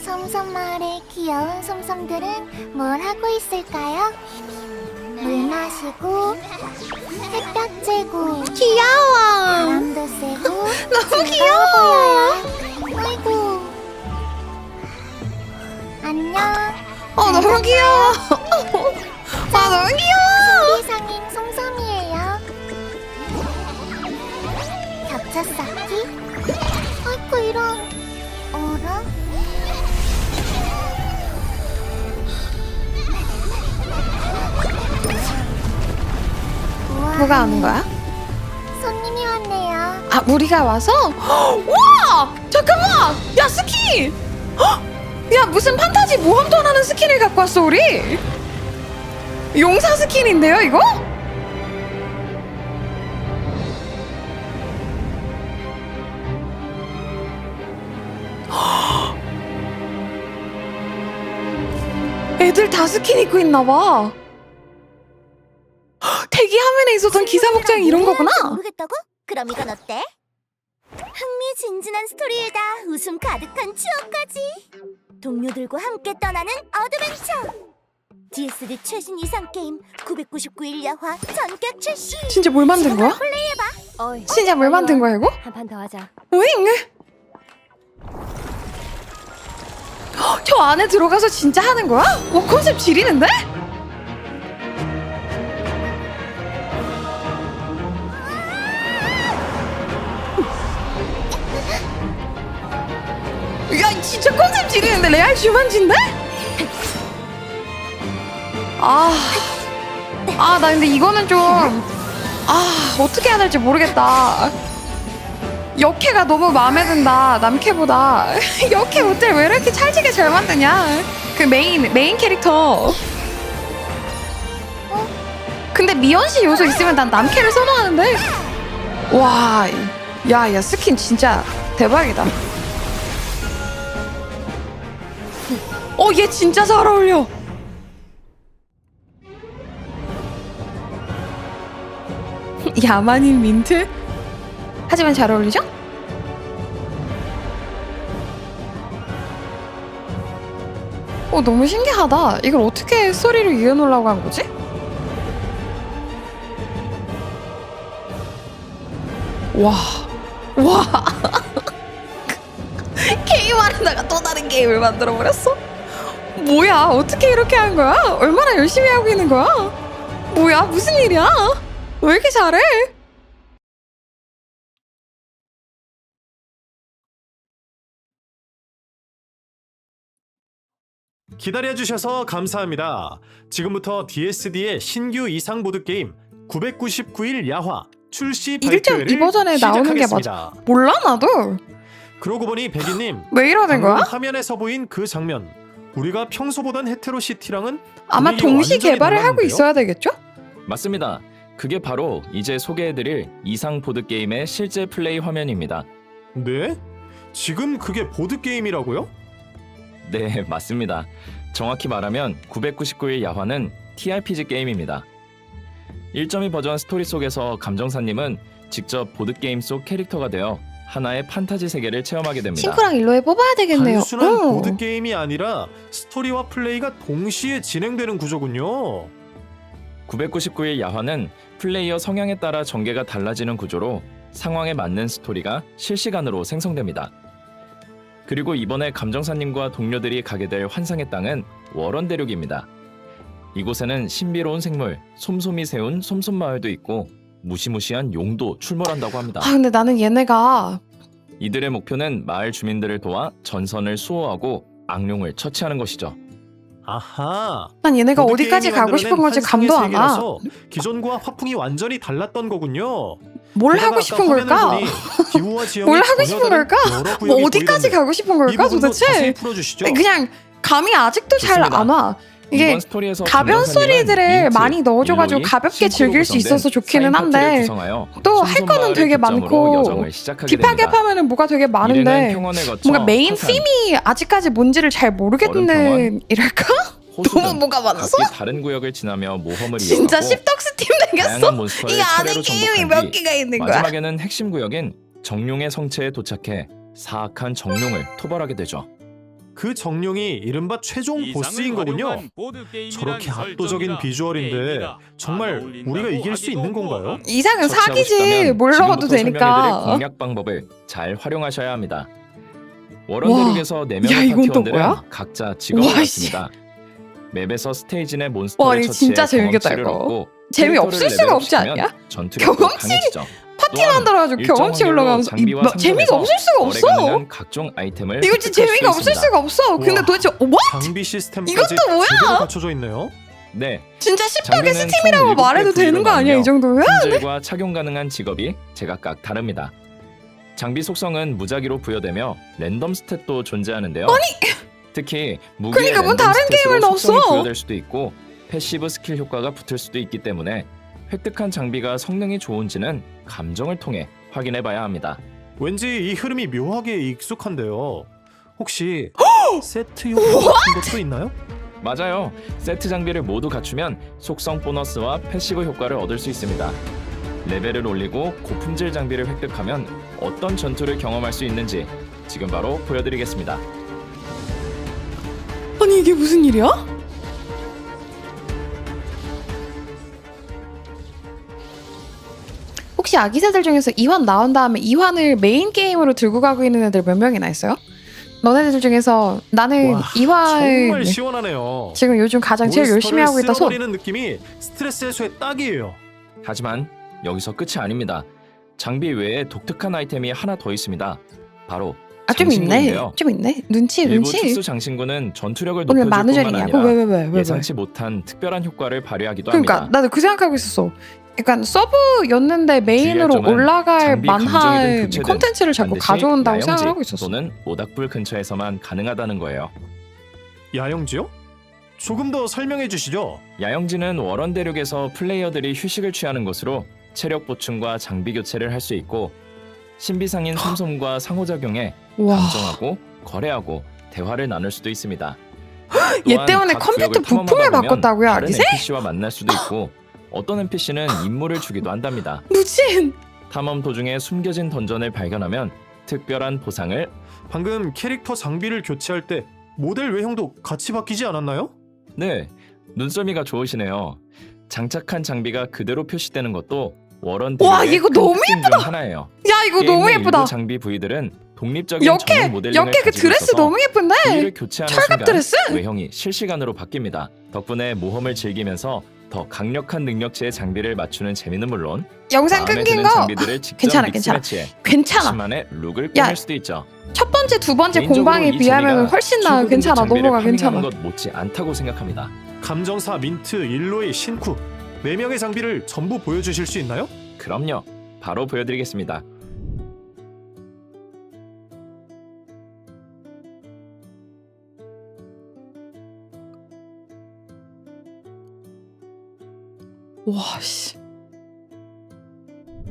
솜솜마을의 귀여운 솜솜들은 뭘 하고 있을까요? 물 마시고 햇볕 쬐고 귀여워. 바람도 쐬고 너무 귀여워. 아이고 안녕. 너무 귀여워. 너무 귀여워. 소리상인 솜솜이에요. 겹쳐 쌓기? 아이고 이런. 어라? 우와, 뭐가 하는 거야? 손님이 왔네요. 우리가 와서? 와! 잠깐만! 야 스킨! 헉! 야 무슨 판타지 모험도 하는 스킨을 갖고 왔어 우리? 용사 스킨인데요 이거? 애들 다 스킨 입고 있나봐. 대기 화면에 있었던 기사 복장이 이런 거구나. 모르겠다고? 그럼 이건 어때? 흥미진진한 스토리에다 웃음 가득한 추억까지. 동료들과 함께 떠나는 어드벤처. DSD 최신 이상 게임 999일 야화 전격 출시. 진짜 뭘 만든 거야? 플레이해봐. 진짜 뭘 만든 거야 이거? 한 판 더 하자. 응? 저 안에 들어가서 진짜 하는 거야? 컨셉 지리는데? 야 진짜 컨셉 지리는데 레알 주만지인데? 나 근데 이거는 좀 어떻게 해야 될지 모르겠다. 역캐가 너무 마음에 든다 남캐보다. 역캐 모델 왜 이렇게 찰지게 잘 만드냐. 그 메인 캐릭터. 근데 미연씨 요소 있으면 난 남캐를 선호하는데. 와, 야 스킨 진짜 대박이다. 얘 진짜 잘 어울려. 야만인 민트? 하지만 잘 어울리죠? 너무 신기하다. 이걸 어떻게 스토리를 이어놓으려고 한 거지? 와. 게임 하려다가 또 다른 게임을 만들어버렸어? 뭐야, 어떻게 이렇게 한 거야? 얼마나 열심히 하고 있는 거야? 뭐야, 무슨 일이야? 왜 이렇게 잘해? 기다려주셔서 감사합니다. 지금부터 DSD의 신규 이상 보드게임 999일 야화 출시 발표회를 1.2 버전에 나오는 게 시작하겠습니다. 몰라 나도. 그러고 보니 백이님 왜 이러는 거야? 방금 화면에서 보인 그 장면, 우리가 평소 보던 헤테로시티랑은 아마 분위기가 동시 완전히 개발을 하고 달랐는데요? 있어야 되겠죠? 맞습니다. 그게 바로 이제 소개해드릴 이상 보드게임의 실제 플레이 화면입니다. 네? 지금 그게 보드게임이라고요? 네, 맞습니다. 정확히 말하면 999일 야화는 TRPG 게임입니다. 1.2 버전 스토리 속에서 감정사님은 직접 보드게임 속 캐릭터가 되어 하나의 판타지 세계를 체험하게 됩니다. 싱크랑 일로에 뽑아야 되겠네요. 단순한 응. 보드게임이 아니라 스토리와 플레이가 동시에 진행되는 구조군요. 999일 야화는 플레이어 성향에 따라 전개가 달라지는 구조로 상황에 맞는 스토리가 실시간으로 생성됩니다. 그리고 이번에 감정사님과 동료들이 가게 될 환상의 땅은 월원 대륙입니다. 이곳에는 신비로운 생물 솜솜이 세운 솜솜마을도 있고 무시무시한 용도 출몰한다고 합니다. 아 근데 나는 얘네가 이들의 목표는 마을 주민들을 도와 전선을 수호하고 악룡을 처치하는 것이죠. 아하. 난 얘네가 보드게임이 어디까지 가고 싶은 건지 만들어낸 감도 환상의 안 와. 세계라서 기존과 화풍이 완전히 달랐던 거군요. 뭘 게다가 하고 싶은 아까 화면을 걸까? 보니 기후와 지형이 뭘 하고 전혀 싶은 다른 걸까? 여러 뭐 구역이 어디까지 보이던데 가고 싶은 이 걸까 부분도 자세히 도대체? 풀어주시죠. 그냥 감이 아직도 잘 좋습니다. 안 와. 이게 이번 스토리에서 가벼운 감정사님은 스토리들을 민트, 많이 넣어줘가지고 일로이, 가볍게 싱크로 즐길 수 구성된 있어서 좋기는 사인 파티를 한데 구성하여 또 할 거는 솜솜마을을 되게 기점으로 많고 여정을 시작하게 딥하게 됩니다. 파면은 뭐가 되게 이래는 많은데 평원을 거쳐 뭔가 메인 화산, 팀이 아직까지 뭔지를 잘 모르겠는 얼음평원, 이랄까? 호수 너무 등 뭐가 많아서? 각기 다른 구역을 지나며 모험을 진짜 이어가고 씹덕스 팀 생겼어? 다양한 몬스터를 이 안에 차례로 게임이 정복한 몇 뒤 개가 있는 거야? 마지막에는 핵심 구역인 정룡의 성체에 도착해 사악한 정룡을 토벌하게 되죠. 그 정룡이 이른바 최종 보스인 거군요. 저렇게 압도적인 비주얼인데 정말 우리가 이길 수 있는 건가요? 이상은 처치하고 사기지 싶다면 뭘 넣어도 지금부터 설명해드릴 되니까. 공략 방법을 잘 활용하셔야 합니다. 와, 월원 대륙에서 야, 4명의 이건 또 파티원들은 뭐야? 각자 직업을 와, 갖습니다. 맵에서 스테이지 내 와, 몬스터를 이거 처치해 진짜 재밌겠다, 경험치를 이거. 얻고 재미없을 캐릭터를 수가 없지 레벨업시키면 않냐? 전투력도 경험치? 강해지죠. 파티 또한 만들어가지고 일정 경험치 확률로 올라가면서 장비와 재미가 상점에서 없을 수가 거래 없어. 가능한 각종 아이템을 이거 진짜 획득할 재미가 수 없을 있습니다. 수가 없어. 근데 우와. 도대체 뭐? 장비 시스템까지 이것도 뭐야? 제대로 갖춰져 있네요. 네, 진짜 씹덕의 장비는 스팀이라고 총 말해도 7개 되는 거 아니야 이 정도면? 품질과 착용 가능한 직업이 제각각 다릅니다. 장비 속성은 무작위로 부여되며 랜덤 스탯도 존재하는데요. 특히 무기에 그러니까 뭔 랜덤 다른 게임을 스탯으로 속성이 넣었어. 부여될 수도 있고 패시브 스킬 효과가 붙을 수도 있기 때문에 획득한 장비가 성능이 좋은지는 감정을 통해 확인해봐야 합니다. 왠지 이 흐름이 묘하게 익숙한데요. 혹시 세트 효과 같은 것도 있나요? 맞아요. 세트 장비를 모두 갖추면 속성 보너스와 패시브 효과를 얻을 수 있습니다. 레벨을 올리고 고품질 장비를 획득하면 어떤 전투를 경험할 수 있는지 지금 바로 보여드리겠습니다. 아니 이게 무슨 일이야? 혹시 아기새들 중에서 2환 나온 다음에 2환을 메인 게임으로 들고 가고 있는 애들 몇 명이나 있어요? 너네들 중에서 나는 와, 2환 정말 시원하네요. 지금 요즘 가장 제일 열심히 하고 있다 손. 쓸어버리는 느낌이 스트레스 해소에 딱이에요. 하지만 여기서 끝이 아닙니다. 장비 외에 독특한 아이템이 하나 더 있습니다. 바로 아 좀 있네. 장신구인데요. 좀 있네. 눈치 일부 눈치. 특수 장신구는 전투력을 오늘 높여줄 뿐만 만우절이냐? 아니라 왜? 예상치 못한 특별한 효과를 발휘하기도 그러니까 합니다. 나도 그 생각하고 있었어. 약간 서브였는데 메인으로 점은 올라갈 장비 감정이든 만할 교체든 콘텐츠를 자꾸 반드시 가져온다고 야영지 생각을 하고 있었어. 또는 모닥불 근처에서만 가능하다는 거예요. 야영지요? 조금 더 설명해 주시죠. 야영지는 월원 대륙에서 플레이어들이 휴식을 취하는 곳으로 체력 보충과 장비 교체를 할 수 있고 신비상인 솜솜과 상호작용에 와. 감정하고 거래하고 대화를 나눌 수도 있습니다. 얘 또한 때문에 각 컴퓨터 구역을 부품을 탐험하다 보면 바꿨다고요, 다른 아기새? NPC와 만날 수도 있고 어떤 NPC는 임무를 주기도 한답니다. 무진. 탐험 도중에 숨겨진 던전을 발견하면 특별한 보상을 방금 캐릭터 장비를 교체할 때 모델 외형도 같이 바뀌지 않았나요? 네, 눈썰미가 좋으시네요. 장착한 장비가 그대로 표시되는 것도 월원 와, 대륙의 이거 큰 너무 특징 중 하나예요. 야 이거 게임 너무 내 예쁘다. 일부 장비 부위들은 독립적인 역해 전용 모델링을 역해 그 가지고 드레스 있어서 너무 예쁜데. 부위를 교체하는 철갑 순간 드레스? 외형이 실시간으로 바뀝니다. 덕분에 모험을 즐기면서 더 강력한 능력치의 장비를 맞추는 재미는 물론 영상 마음에 끊긴 드는 거 장비들을 직접 괜찮아, 믹스 괜찮아. 매치해 괜찮아. 자신만의 룩을 야. 꾸밀 수도 있죠. 첫 번째, 두 번째 개인적으로 공방에 이 비하면 재미가 훨씬 나아. 최고등급 괜찮아. 장비를 넘어가. 파밍하는 괜찮아. 것 못지 않다고 생각합니다. 감정사 민트, 일로이, 신쿠 4명의 장비를 전부 보여주실 수 있나요? 그럼요. 바로 보여드리겠습니다. 와 씨.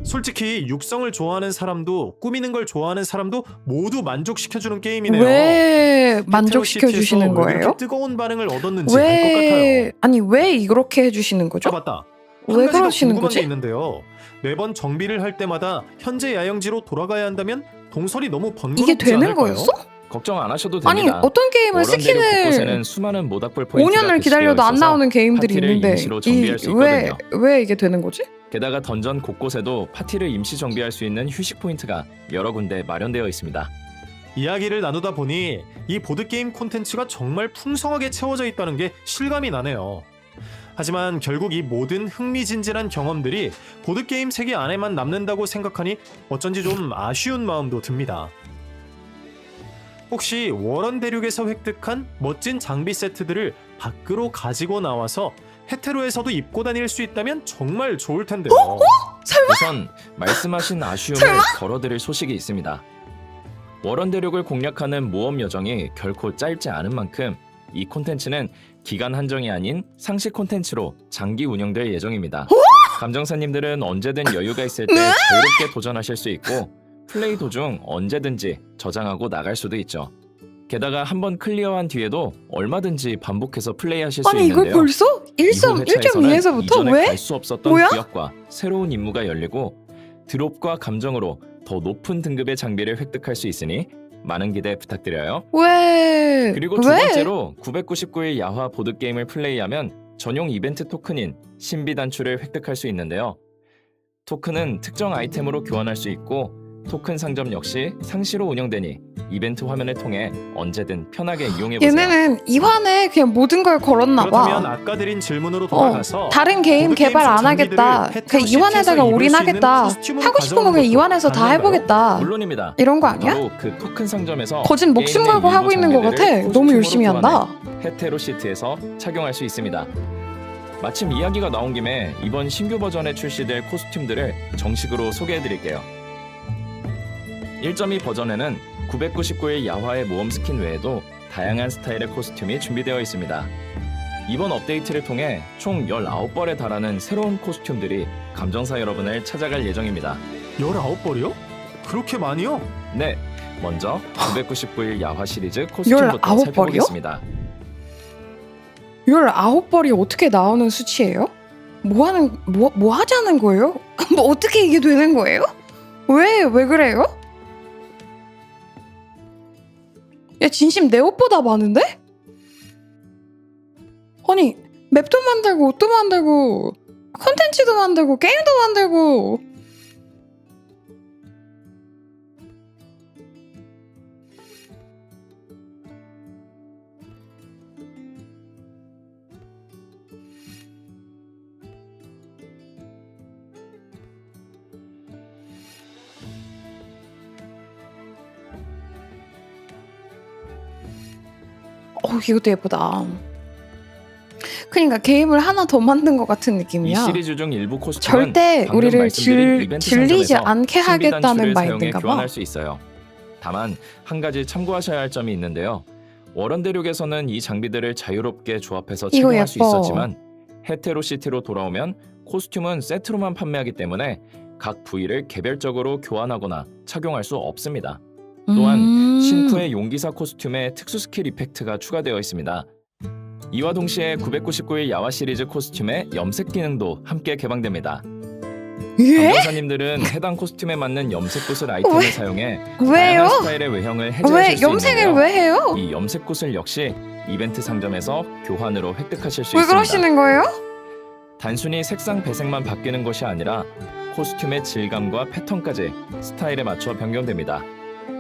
솔직히 육성을 좋아하는 사람도 꾸미는 걸 좋아하는 사람도 모두 만족시켜주는 게임이네요. 왜 만족시켜 주시는 왜 그렇게 거예요? 뜨거운 반응을 얻었는지 알 것 같아요. 아니 왜 이렇게 해주시는 아 거죠? 맞다. 왜 한 가지 더 그러시는 궁금한 거지? 게 있는데요. 매번 정비를 할 때마다 현재 야영지로 돌아가야 한다면 동선이 너무 번거롭지 이게 되는 않을까요? 거였어? 걱정 안 하셔도 아니 됩니다. 어떤 게임을 워런대륙 곳곳에는 스킨을 수많은 모닥불 포인트가 5년을 배치되어 기다려도 안 있어서 나오는 게임들이 파티를 있는데 임시로 정비할 수 왜 있거든요. 왜 이게 되는 거지? 게다가 던전 곳곳에도 파티를 임시 정비할 수 있는 휴식 포인트가 여러 군데 마련되어 있습니다. 이야기를 나누다 보니 이 보드게임 콘텐츠가 정말 풍성하게 채워져 있다는 게 실감이 나네요. 하지만 결국 이 모든 흥미진진한 경험들이 보드게임 세계 안에만 남는다고 생각하니 어쩐지 좀 아쉬운 마음도 듭니다. 혹시 워런 대륙에서 획득한 멋진 장비 세트들을 밖으로 가지고 나와서 헤테로에서도 입고 다닐 수 있다면 정말 좋을 텐데요. 우선 말씀하신 아쉬움을 덜어드릴 소식이 있습니다. 워런 대륙을 공략하는 모험 여정이 결코 짧지 않은 만큼 이 콘텐츠는 기간 한정이 아닌 상시 콘텐츠로 장기 운영될 예정입니다. 감정사님들은 언제든 여유가 있을 때 자유롭게 도전하실 수 있고 플레이 도중 언제든지 저장하고 나갈 수도 있죠. 게다가 한번 클리어한 뒤에도 얼마든지 반복해서 플레이하실 수 아니 있는데요. 이걸 벌써? 1.2에서부터 이전에 왜? 갈 수 없었던 뭐야? 기억과 새로운 임무가 열리고 드롭과 감정으로 더 높은 등급의 장비를 획득할 수 있으니 많은 기대 부탁드려요. 왜? 그리고 두 왜? 번째로 999일 야화 보드게임을 플레이하면 전용 이벤트 토큰인 신비 단추를 획득할 수 있는데요. 토큰은 특정 아이템으로 교환할 수 있고 토큰 상점 역시 상시로 운영되니 이벤트 화면을 통해 언제든 편하게 이용해보세요. 얘네는 이환에 그냥 모든 걸 걸었나 그렇다면 봐. 아까 드린 질문으로 돌아가서 다른 게임 보드게임 개발 안 속 하겠다. 장비들을 그냥 이환에다가 헤테로 시티에서 입을 수 올인하겠다. 있는 코스튬으로 하고 싶은 거 가져오는 그냥 것도 이환에서 다 가능한가요? 해보겠다. 물론입니다. 이런 거 아니야? 바로 그 토큰 상점에서 거진 목숨 게임 내 걸고 하고 일부 있는 것 같아. 장비들을 너무 코스튬으로 열심히 한다. 교환해 헤테로 시트에서 착용할 수 있습니다. 마침 이야기가 나온 김에 이번 신규 버전에 출시될 코스튬들을 정식으로 소개해드릴게요. 1.2 버전에는 999일 야화의 모험 스킨 외에도 다양한 스타일의 코스튬이 준비되어 있습니다. 이번 업데이트를 통해 총 19벌에 달하는 새로운 코스튬들이 감정사 여러분을 찾아갈 예정입니다. 19벌이요? 그렇게 많이요? 네, 먼저 999일 야화 시리즈 코스튬부터 19벌이요? 살펴보겠습니다. 19벌이 어떻게 나오는 수치예요? 뭐 하자는 거예요? 뭐 어떻게 이게 되는 거예요? 왜 그래요? 야 진심 내 옷보다 많은데? 아니 맵도 만들고 옷도 만들고 콘텐츠도 만들고 게임도 만들고 이것도 예쁘다. 그러니까 게임을 하나 더 만든 것 같은 이 느낌이야. 시리즈 중 일부 코스튬은 절대 방금 우리를 말씀드린 이벤트 질리지 상점에서 않게 신비 하겠다는 단추를 사용해 마인드인가 봐. 교환할 수 있어요. 다만 한 가지 참고하셔야 할 점이 있는데요. 워런 대륙에서는 이 장비들을 자유롭게 조합해서 이거 착용할 수 예뻐. 있었지만 헤테로 시티로 돌아오면 코스튬은 세트로만 판매하기 때문에 각 부위를 개별적으로 교환하거나 착용할 수 없습니다. 또한 신쿠의 용기사 코스튬에 특수 스킬 이펙트가 추가되어 있습니다. 이와 동시에 999일 야화 시리즈 코스튬의 염색 기능도 함께 개방됩니다. 예? 감정사님들은 해당 코스튬에 맞는 염색 붓을 아이템을 왜? 사용해 왜요? 다양한 스타일의 외형을 왜 해제하실 수 염색을 있는데요. 왜 해요? 이 염색 붓을 역시 이벤트 상점에서 교환으로 획득하실 수 왜 있습니다. 그러시는 거예요? 단순히 색상 배색만 바뀌는 것이 아니라 코스튬의 질감과 패턴까지 스타일에 맞춰 변경됩니다.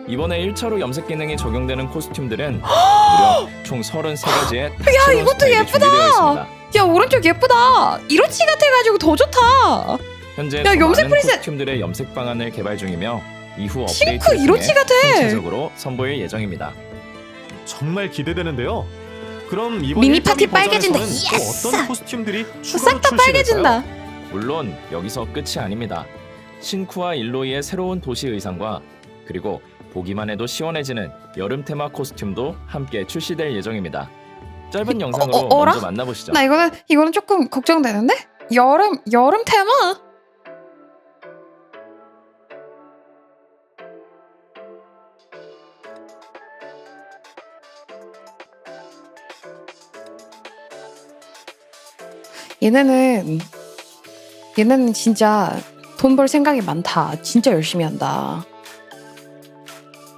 이번에 1차로 염색 기능이 적용되는 코스튬들은 무려 총 33가지의 다채로운 이것도 스타일이 예쁘다! 준비되어 있습니다. 야 오른쪽 예쁘다. 이로치 같아가지고 더 좋다. 현재 야, 더 염색 많은 프리셋! 코스튬들의 염색 방안을 개발 중이며 이후 싱크 업데이트 이로치 같아. 순차적으로 선보일 예정입니다. 정말 기대되는데요. 그럼 이번 미니 1.2 파티 빨개진다. 버전에서는 또 예스! 어떤 코스튬들이 추가로 싹 다 출시될까요? 빨개진다. 물론 여기서 끝이 아닙니다. 신쿠와 일로이의 새로운 도시 의상과 그리고 보기만 해도 시원해지는 여름 테마 코스튬도 함께 출시될 예정입니다. 짧은 영상으로 어라? 먼저 만나보시죠. 나 이거는 조금 걱정되는데? 여름 테마? 얘네는 진짜 돈 벌 생각이 많다. 진짜 열심히 한다.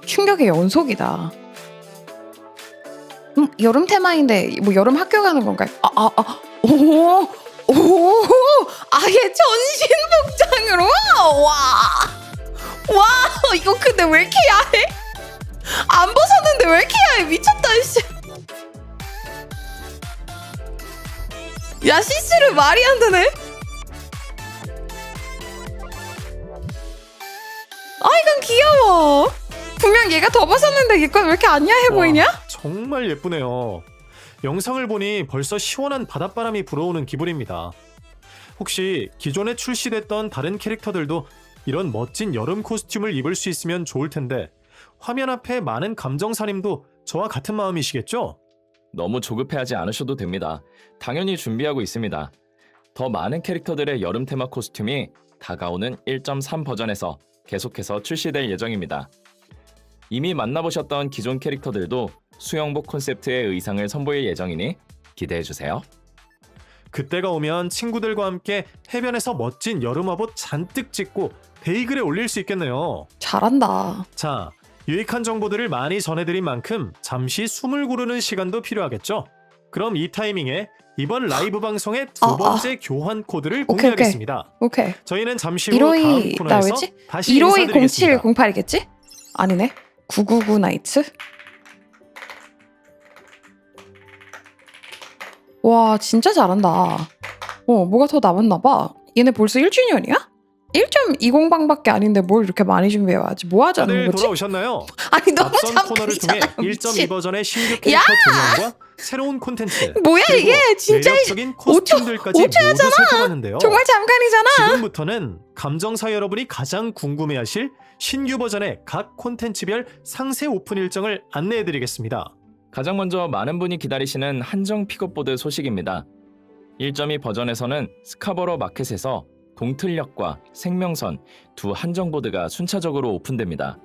충격의 연속이다. 여름 테마인데 뭐 여름 학교 가는 건가요? 오, 아예 전신 복장으로 와 이거 근데 왜 이렇게 야해? 안 벗었는데 왜 이렇게 야해? 미쳤다 씨. 야 시스루 말이 안 되네. 이건 귀여워. 분명 얘가 더 벗었는데 얘 건 왜 이렇게 안 야해 보이냐? 와, 정말 예쁘네요. 영상을 보니 벌써 시원한 바닷바람이 불어오는 기분입니다. 혹시 기존에 출시됐던 다른 캐릭터들도 이런 멋진 여름 코스튬을 입을 수 있으면 좋을 텐데 화면 앞에 많은 감정사님도 저와 같은 마음이시겠죠? 너무 조급해하지 않으셔도 됩니다. 당연히 준비하고 있습니다. 더 많은 캐릭터들의 여름 테마 코스튬이 다가오는 1.3 버전에서 계속해서 출시될 예정입니다. 이미 만나보셨던 기존 캐릭터들도 수영복 콘셉트의 의상을 선보일 예정이니 기대해주세요. 그때가 오면 친구들과 함께 해변에서 멋진 여름화봇 잔뜩 찍고 베이글에 올릴 수 있겠네요. 잘한다. 자, 유익한 정보들을 많이 전해드린 만큼 잠시 숨을 고르는 시간도 필요하겠죠? 그럼 이 타이밍에 이번 라이브 방송의 두 번째 교환 코드를 오케이. 공개하겠습니다. 오케이. 저희는 잠시 후 다음 152 나 코너에서 왜지? 다시 152 인사드리겠습니다. 0708이겠지? 아니네. 999 나이츠. 와 진짜 잘한다. 뭐가 더 남았나 봐. 얘네 벌써 1주년이야? 1.20방밖에 아닌데 뭘 이렇게 많이 준비해와야지. 뭐 하자는 다들 거지? 돌아오셨나요? 아니 너무 앞선 코너를 통해 잠깐이잖아. 1.2 버전의 신규 야! 캐릭터 2명과 새로운 콘텐츠 뭐야 그리고 이게 진짜 매력적인 코스튬들까지 모두 살펴봤는데요. 정말 잠깐이잖아. 지금부터는 감정사 여러분이 가장 궁금해하실 신규 버전의 각 콘텐츠별 상세 오픈 일정을 안내해드리겠습니다. 가장 먼저 많은 분이 기다리시는 한정 픽업보드 소식입니다. 1.2 버전에서는 스카버러 마켓에서 동틀역과 생명선 두 한정보드가 순차적으로 오픈됩니다.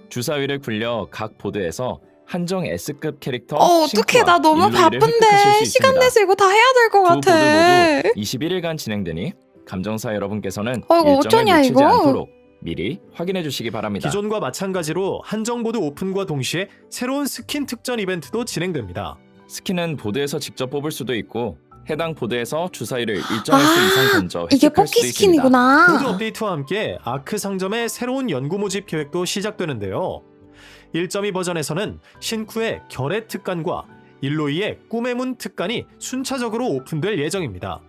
주사위를 굴려 각 보드에서 한정 S급 캐릭터 어떡해 싱크와 나 너무 일루이를 획득하실 바쁜데 수 시간 있습니다. 내서 이거 다 해야 될 것 두 같아. 보드 모두 21일간 진행되니 감정사 여러분께서는 이거 일정을 어쩌냐, 놓치지 이거? 않도록 미리 확인해 주시기 바랍니다. 기존과 마찬가지로 한정보드 오픈과 동시에 새로운 스킨 특전 이벤트도 진행됩니다. 스킨은 보드에서 직접 뽑을 수도 있고 해당 보드에서 주사위를 일정 횟수 이상 던져 이게 획득할 뽑기 수도 있습니다. 보드 스킨이구나. 업데이트와 함께 아크 상점의 새로운 연구 모집 계획도 시작되는데요. 1.2 버전에서는 신쿠의 결의 특간과 일로이의 꿈의 문 특간이 순차적으로 오픈될 예정입니다.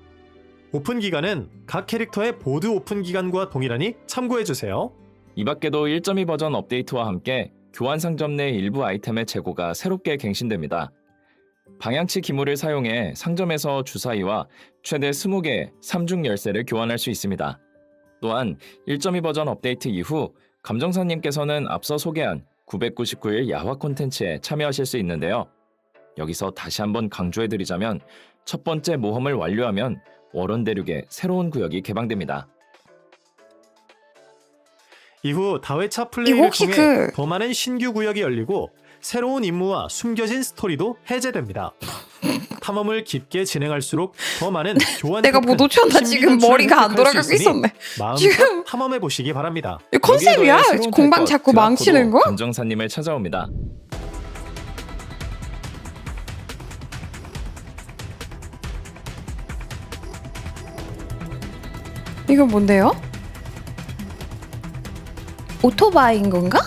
오픈 기간은 각 캐릭터의 보드 오픈 기간과 동일하니 참고해주세요. 이 밖에도 1.2 버전 업데이트와 함께 교환 상점 내 일부 아이템의 재고가 새롭게 갱신됩니다. 방향치 기물을 사용해 상점에서 주사위와 최대 20개의 3중 열쇠를 교환할 수 있습니다. 또한 1.2 버전 업데이트 이후 감정사님께서는 앞서 소개한 999일 야화 콘텐츠에 참여하실 수 있는데요. 여기서 다시 한번 강조해드리자면 첫 번째 모험을 완료하면 월원 대륙의 새로운 구역이 개방됩니다. 이후 다회차 이거 플레이를 혹시 통해 더 많은 신규 구역이 열리고 새로운 임무와 숨겨진 스토리도 해제됩니다. 탐험을 깊게 진행할수록 더 많은 교환 내가 못 토큰, 놓쳤나 지금 신비전투를 머리가 안 획득할 수 돌아가고 있으니 있었네. 마음껏 지금- 탐험해 보시기 바랍니다. 이거 컨셉이야? 여기에 새로운 공방 탈것 자꾸 드라코도 망치는 거? 감정사님을 찾아옵니다. 이건 뭔데요? 오토바이인 건가?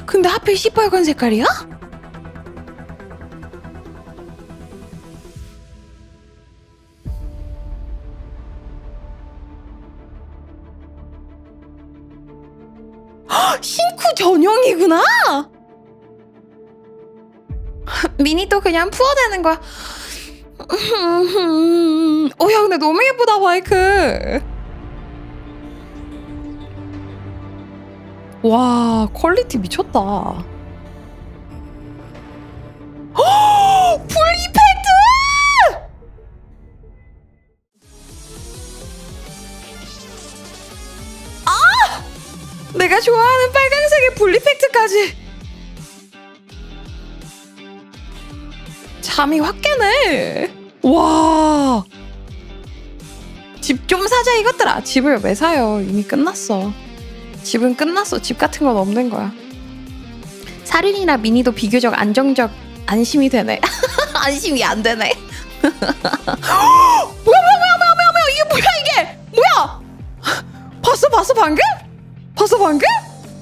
근데 하필 시뻘건 색깔이야? 전용이구나. 미니도 그냥 푸어대는 거야. 야 근데 너무 예쁘다 바이크. 와 퀄리티 미쳤다. 풀 이펙트! 내가 좋아하는 빨강색의 풀 이펙트까지. 잠이 확 깨네. 와. 집 좀 사자 이것들아. 집을 왜 사요? 이미 끝났어. 집은 끝났어. 집 같은 건 없는 거야. 사륜이나 미니도 비교적 안정적 안심이 되네. 안심이 안 되네. 뭐야 이게 뭐야 이게 뭐야? 봤어 방금? 봤어 방금?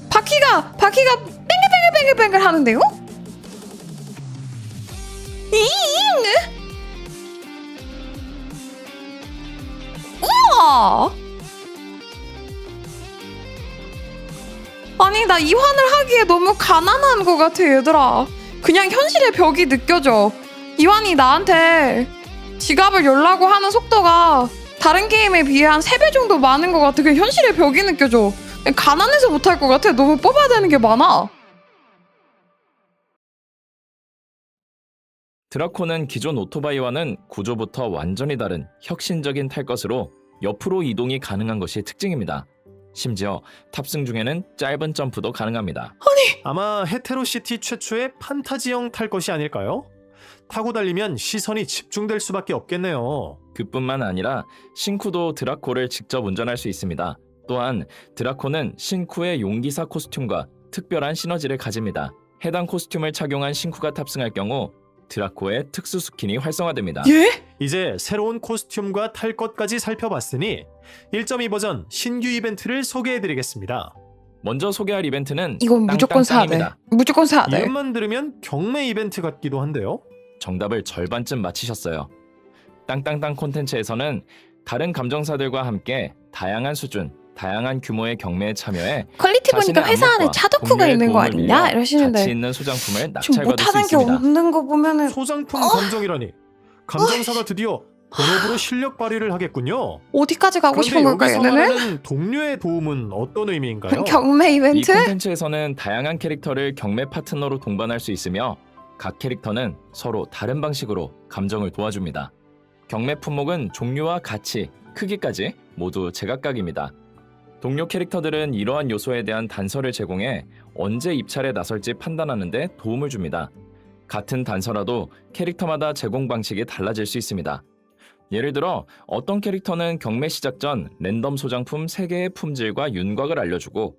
바퀴가 뱅글뱅글 하는데요? 우와! 아니 나 이환을 하기에 너무 가난한 것 같아 얘들아. 그냥 현실의 벽이 느껴져. 이환이 나한테 지갑을 열라고 하는 속도가 다른 게임에 비해 한 3배 정도 많은 것 같아. 그 현실의 벽이 느껴져. 가난해서 못할 것 같아. 너무 뽑아야 되는 게 많아. 드라코는 기존 오토바이와는 구조부터 완전히 다른 혁신적인 탈 것으로 옆으로 이동이 가능한 것이 특징입니다. 심지어 탑승 중에는 짧은 점프도 가능합니다. 아마 헤테로시티 최초의 판타지형 탈 것이 아닐까요? 타고 달리면 시선이 집중될 수밖에 없겠네요. 그뿐만 아니라 신쿠도 드라코를 직접 운전할 수 있습니다. 또한 드라코는 신쿠의 용기사 코스튬과 특별한 시너지를 가집니다. 해당 코스튬을 착용한 신쿠가 탑승할 경우 드라코의 특수 스킨이 활성화됩니다. 예? 이제 새로운 코스튬과 탈 것까지 살펴봤으니 1.2 버전 신규 이벤트를 소개해드리겠습니다. 먼저 소개할 이벤트는 이건 무조건 사야 돼. 땅땅땅입니다. 무조건 사야 돼. 이름만 들으면 경매 이벤트 같기도 한데요. 정답을 절반쯤 맞히셨어요. 땅땅땅 콘텐츠에서는 다른 감정사들과 함께 다양한 수준, 다양한 규모의 경매에 참여해 퀄리티 보니까 자신의 회사 안에 안목과 차덕후가 동료의 있는 거 도움을 아니냐? 빌려 이러시는데 가치 있는 소장품을 좀 낙찰받을 수 못하는 게 있습니다. 없는 거 보면은 소장품 감정이라니. 감정사가 드디어 본업으로 실력 발휘를 하겠군요. 어디까지 가고 그런데 싶은 걸까 여기서 얘네는? 말하는 동료의 도움은 어떤 의미인가요? 경매 이 이벤트? 콘텐츠에서는 다양한 캐릭터를 경매 파트너로 동반할 수 있으며 각 캐릭터는 서로 다른 방식으로 감정을 도와줍니다. 경매 품목은 종류와 가치, 크기까지 모두 제각각입니다. 동료 캐릭터들은 이러한 요소에 대한 단서를 제공해 언제 입찰에 나설지 판단하는 데 도움을 줍니다. 같은 단서라도 캐릭터마다 제공 방식이 달라질 수 있습니다. 예를 들어 어떤 캐릭터는 경매 시작 전 랜덤 소장품 3개의 품질과 윤곽을 알려주고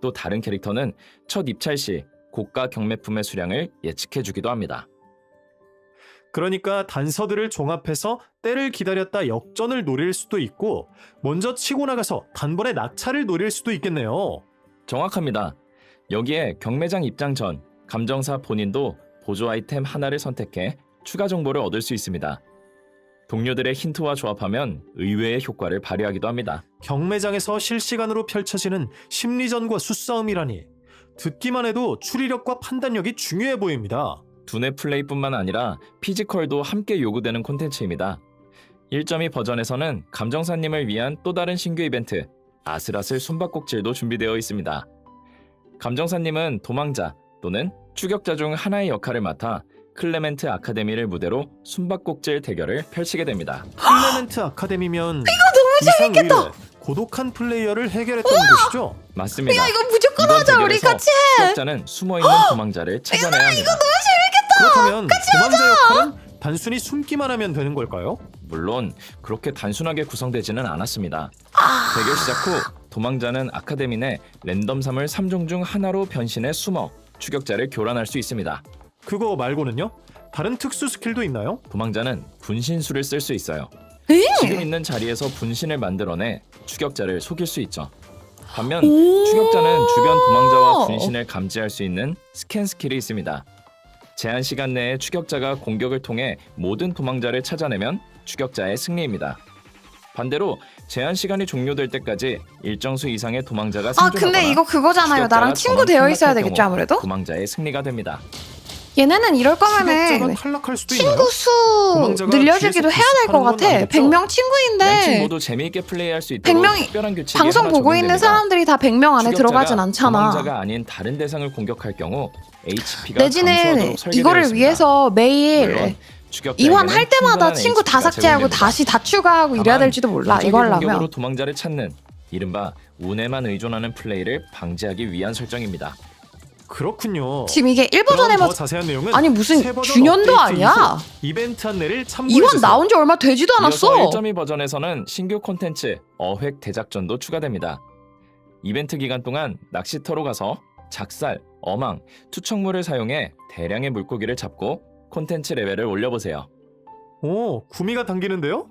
또 다른 캐릭터는 첫 입찰 시 고가 경매품의 수량을 예측해주기도 합니다. 그러니까 단서들을 종합해서 때를 기다렸다 역전을 노릴 수도 있고 먼저 치고 나가서 단번에 낙찰을 노릴 수도 있겠네요. 정확합니다. 여기에 경매장 입장 전 감정사 본인도 보조 아이템 하나를 선택해 추가 정보를 얻을 수 있습니다. 동료들의 힌트와 조합하면 의외의 효과를 발휘하기도 합니다. 경매장에서 실시간으로 펼쳐지는 심리전과 수싸움이라니 듣기만 해도 추리력과 판단력이 중요해 보입니다. 두뇌 플레이뿐만 아니라 피지컬도 함께 요구되는 콘텐츠입니다. 1.2 버전에서는 감정사님을 위한 또 다른 신규 이벤트 아슬아슬 숨바꼭질도 준비되어 있습니다. 감정사님은 도망자 또는 추격자 중 하나의 역할을 맡아 클레멘트 아카데미를 무대로 숨바꼭질 대결을 펼치게 됩니다. 클레멘트 아카데미면 너무 재밌겠다. 고독한 플레이어를 해결했던 곳이죠? 맞습니다. 야 이거 무조건 이번 하자. 우리 대결에서 같이 해. 추격자는 숨어있는 도망자를 찾아내야 합니다. 그렇다면 도망자 역할은 단순히 숨기만 하면 되는 걸까요? 물론 그렇게 단순하게 구성되지는 않았습니다. 대결 시작 후 도망자는 아카데미 내 랜덤3을 3종 중 하나로 변신해 숨어 추격자를 교란할 수 있습니다. 그거 말고는요? 다른 특수 스킬도 있나요? 도망자는 분신술을 쓸 수 있어요. 지금 있는 자리에서 분신을 만들어내 추격자를 속일 수 있죠. 반면 추격자는 주변 도망자와 분신을 감지할 수 있는 스캔 스킬이 있습니다. 제한 시간 내에 추격자가 공격을 통해 모든 도망자를 찾아내면 추격자의 승리입니다. 반대로 제한 시간이 종료될 때까지 일정 수 이상의 도망자가 아 생존하거나 근데 이거 그거잖아요. 추격자가 나랑 친구 전원 되어 있어야 탈락할 되겠죠 경우 아무래도? 도망자의 승리가 됩니다. 얘네는 이럴 추격자가 거면은 탈락할 수도 있나요? 친구 수 도망자가 늘려주기도 뒤에서 해야 될 것 부식하는 건 같아. 아니겠죠? 100명 양측 친구인데 모두 재미있게 플레이할 수 있도록 100명이 특별한 규칙이 방송 하나 보고 있는 적용됩니다. 사람들이 다 100명 안에 추격자가 들어가진 않잖아. 도망자가 아닌 다른 대상을 공격할 경우 HP가 내지는 이거를 위해서 매일 이환 할 때마다 친구 다 삭제하고 다시 다 추가하고 이래야 될지도 몰라. 이거 하려면. 공격으로 도망자를 찾는 이른바 운에만 의존하는 플레이를 방지하기 위한 설정입니다. 그렇군요. 지금 이게 1 그럼 버전에만 더 자세한 내용은 아니 무슨 새 버전 균연도 업데이트 아니야. 이후 이벤트 안내를 참고해 이환 주세요. 나온 지 얼마 되지도 이어서 않았어. 1.2 버전에서는 신규 콘텐츠 어획 대작전도 추가됩니다. 이벤트 기간 동안 낚시터로 가서 작살, 어망, 투척물을 사용해 대량의 물고기를 잡고 콘텐츠 레벨을 올려보세요. 오, 구미가 당기는데요?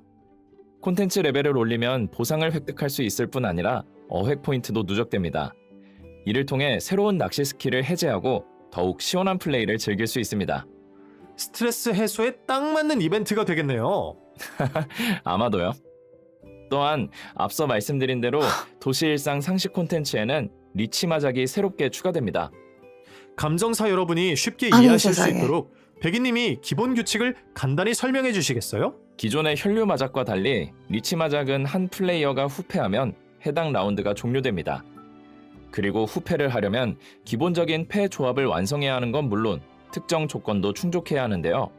콘텐츠 레벨을 올리면 보상을 획득할 수 있을 뿐 아니라 어획 포인트도 누적됩니다. 이를 통해 새로운 낚시 스킬을 해제하고 더욱 시원한 플레이를 즐길 수 있습니다. 스트레스 해소에 딱 맞는 이벤트가 되겠네요. 아마도요. 또한 앞서 말씀드린 대로 도시 일상 상식 콘텐츠에는 리치 마작이 새롭게 추가됩니다. 감정사 여러분이 쉽게 아유, 이해하실 수 세상에. 있도록 백이님이 기본 규칙을 간단히 설명해 주시겠어요? 기존의 혈류 마작과 달리 리치 마작은 한 플레이어가 후패하면 해당 라운드가 종료됩니다. 그리고 후패를 하려면 기본적인 패 조합을 완성해야 하는 건 물론 특정 조건도 충족해야 하는데요.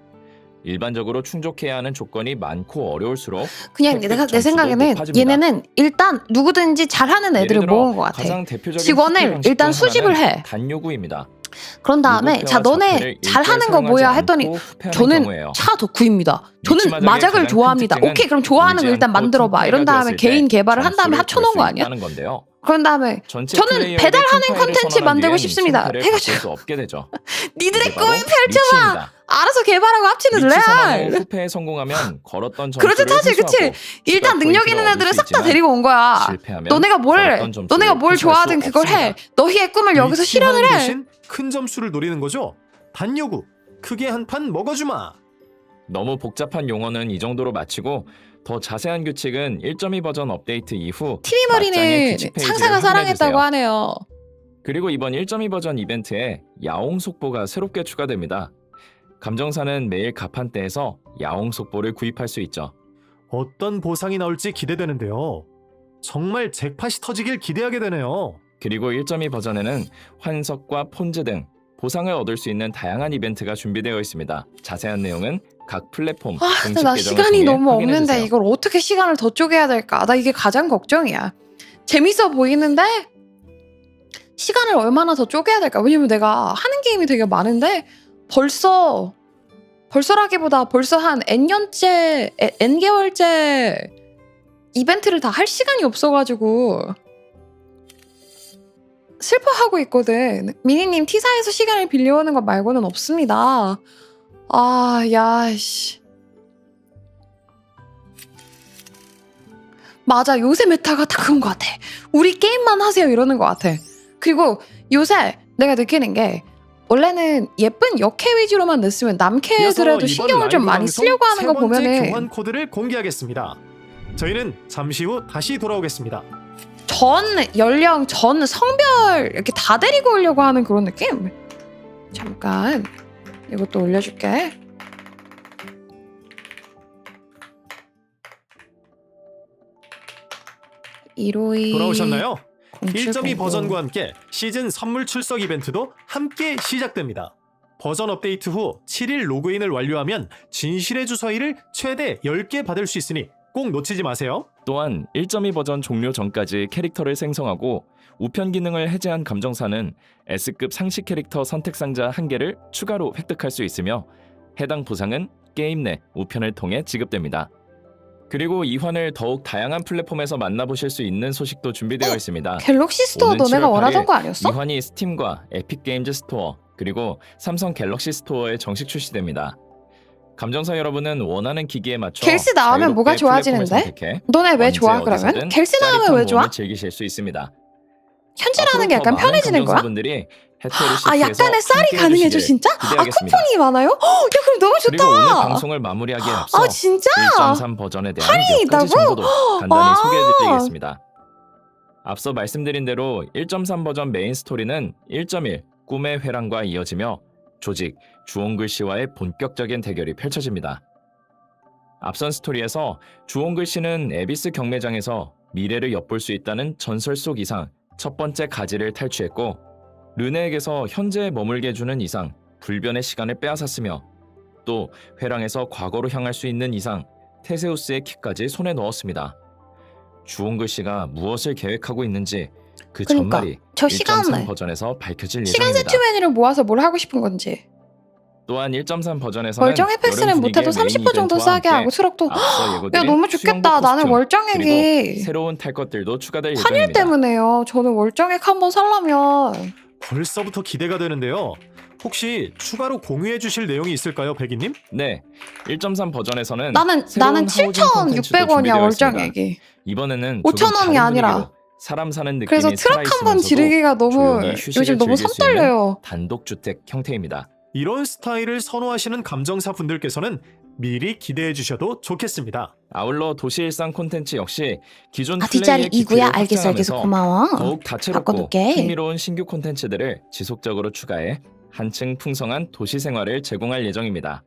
일반적으로 충족해야 하는 조건이 많고 어려울수록 그냥 획득 내가 내 점수도 생각에는 높아집니다. 얘네는 일단 누구든지 잘하는 애들을 예를 들어 모은 것 같아. 가장 대표적인 직원을 후패 방식 일단 중 수집을 하나는 해. 단요구입니다. 그런 다음에 자 너네 잘하는 거 뭐야 했더니 저는 차 덕후입니다. 저는 리치 마작의 마작을 가장 좋아합니다. 큰 특징은 오케이 그럼 좋아하는 거 울지 일단 않고 만들어봐. 이런 팀플레이가 다음에 되었을 개인 때 개발을 한 다음에 점수를 합쳐놓은 벌 거 수 아니야? 있다는 건데요. 그런 다음에 전체 저는 플레이어에게 배달하는 팀파이를 콘텐츠 선언한 만들고 뒤엔 싶습니다. 팀파이를 해가지고 바꿀 수 없게 되죠. 니들의 이게 바로 꿈을 펼쳐봐. 리치입니다. 알아서 개발하고 합치는 리치 선언 후 레알. 후패에 성공하면 걸었던 그렇지 점수를 사실 그치. 회수하고 일단 추가 능력 포인트를 있는 얻을 애들은 수 싹 다 있지만 데리고 온 거야. 실패하면 너네가 걸었던 점수를 너네가 뭘 회수할 좋아하든 수 그걸 해. 없습니다. 너희의 꿈을 여기서 실현을 리치하는 해. 대신 큰 점수를 노리는 거죠. 단요구 크게 한 판 먹어주마. 너무 복잡한 용어는 이 정도로 마치고 더 자세한 규칙은 1.2 버전 업데이트 이후 TV 맞짱의 머리는 규칙 페이지를 상사가 확인해 사랑했다고 주세요. 하네요. 그리고 이번 1.2 버전 이벤트에 야옹 속보가 새롭게 추가됩니다. 감정사는 매일 가판대에서 야옹 속보를 구입할 수 있죠. 어떤 보상이 나올지 기대되는데요. 정말 잭팟이 터지길 기대하게 되네요. 그리고 1.2 버전에는 환석과 폰즈 등 보상을 얻을 수 있는 다양한 이벤트가 준비되어 있습니다. 자세한 내용은 각 플랫폼 아, 근데 공식 나 계정을 시간이 통해 너무 확인해 없는데 주세요. 이걸 어떻게 시간을 더 쪼개야 될까? 나 이게 가장 걱정이야. 재밌어 보이는데 시간을 얼마나 더 쪼개야 될까? 왜냐면 내가 하는 게임이 되게 많은데 벌써라기보다 벌써 한 N년째, N개월째 이벤트를 다 할 시간이 없어가지고 슬퍼하고 있거든. 미니님 T사에서 시간을 빌려오는 것 말고는 없습니다. 아, 야, 씨. 맞아, 요새 메타가 다 그런 것 같아. 우리 게임만 하세요 이러는 것 같아. 그리고 요새 내가 느끼는 게 원래는 예쁜 여캐 위주로만 냈으면 남캐들에도 신경을 좀 많이 쓰려고 하는 거 보면은 교환 코드를 공개하겠습니다. 저희는 잠시 후 다시 돌아오겠습니다. 전 연령, 전 성별 이렇게 다 데리고 오려고 하는 그런 느낌? 잠깐 이것도 올려줄게. 이로이 돌아오셨나요? 0709. 1.2 버전과 함께 시즌 선물 출석 이벤트도 함께 시작됩니다. 버전 업데이트 후 7일 로그인을 완료하면 진실의 주사위를 최대 10개 받을 수 있으니 꼭 놓치지 마세요. 또한 1.2 버전 종료 전까지 캐릭터를 생성하고 우편 기능을 해제한 감정사는 S급 상식 캐릭터 선택 상자 1개를 추가로 획득할 수 있으며 해당 보상은 게임 내 우편을 통해 지급됩니다. 그리고 이환을 더욱 다양한 플랫폼에서 만나보실 수 있는 소식도 준비되어 있습니다. 갤럭시 스토어 오는 너네가 7월 원하던 8일 거 아니었어? 이환이 스팀과 에픽 게임즈 스토어 그리고 삼성 갤럭시 스토어에 정식 출시됩니다. 감정사 여러분은 원하는 기기에 맞춰 갤스 나오면 자유롭게 뭐가 플랫폼을 좋아지는데? 선택해 너네 왜 언제 좋아 어디서든 그러면? 갤스 나오면 짜릿한 왜 좋아? 모험을 즐기실 수 있습니다. 현질하는 게 약간 편해지는 거야? 아, 약간의 쌀이 가능해져 진짜? 아, 기대하겠습니다. 쿠폰이 많아요? 야, 그럼 너무 그리고 오늘 좋다. 방송을 마무리하기에 앞서 아, 진짜? 1.3 버전에 대한 몇 가지 있다고? 정보도 간단히 와. 소개해드리겠습니다. 앞서 말씀드린 대로 1.3 버전 메인 스토리는 1.1 꿈의 회랑과 이어지며 조직 주홍글 씨와의 본격적인 대결이 펼쳐집니다. 앞선 스토리에서 주홍글 씨는 에비스 경매장에서 미래를 엿볼 수 있다는 전설 속 이상 첫 번째 가지를 탈취했고 르네에게서 현재에 머물게 해주는 이상 불변의 시간을 빼앗았으며 또 회랑에서 과거로 향할 수 있는 이상 테세우스의 키까지 손에 넣었습니다. 주홍글 씨가 무엇을 계획하고 있는지 그 그러니까, 전말이 저 1.3 시간을 버전에서 밝혀질 시간 예정입니다. 세트맨이를 모아서 뭘 하고 싶은 건지. 또한 1.3 버전에서는 월정 ефek스는 못해도 30% 정도 싸게 하고 트럭도 야, 너무 좋겠다. 나는 월정액이 새로운 탈 것들도 추가될 환율 예정입니다. 때문에요. 저는 월정액 한번 살려면 벌써부터 기대가 되는데요. 혹시 추가로 공유해 주실 내용이 있을까요, 백이님? 네, 1.3 버전에서는 나는 새로운 하우징 콘텐츠도 7,600원이야 준비되어 월정액이. 이번에는 5,000원이 아니라. 사람 사는 느낌이 그래서 트럭 한번 지르기가 너무 조용히 휴식을 요즘 너무 즐길 손 수 있는 떨려요. 단독주택 형태입니다. 이런 스타일을 선호하시는 감정사 분들께서는 미리 기대해 주셔도 좋겠습니다. 아울러 도시 일상 콘텐츠 역시 기존 아, 뒷자리 플레이의 이구야. 깊이를 알겠어, 알겠어. 확장하면서 고마워. 더욱 다채롭고 바꿔둘게. 흥미로운 신규 콘텐츠들을 지속적으로 추가해 한층 풍성한 도시 생활을 제공할 예정입니다.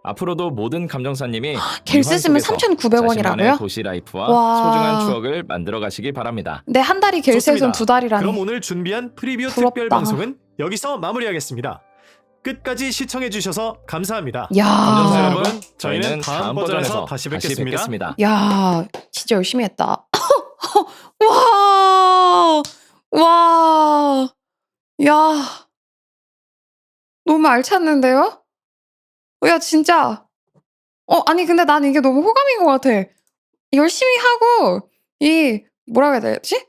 앞으로도 모든 감정사님이 겔스 쓰면 자신만의 3,900원이라고요? 도시 라이프와 와. 소중한 추억을 만들어 가시기 바랍니다. 내 한 달이 겔스에선 좋습니다. 2달이라니. 그럼 오늘 준비한 프리뷰 부럽다. 특별 방송은 여기서 마무리하겠습니다. 끝까지 시청해 주셔서 감사합니다. 야, 감정사 아, 여러분, 저희는 다음 버전에서 다시 뵙겠습니다. 야, 진짜 열심히 했다. 와, 와, 야, 너무 알찼는데요? 야, 진짜. 아니, 근데 난 이게 너무 호감인 것 같아. 열심히 하고, 뭐라고 해야 되지?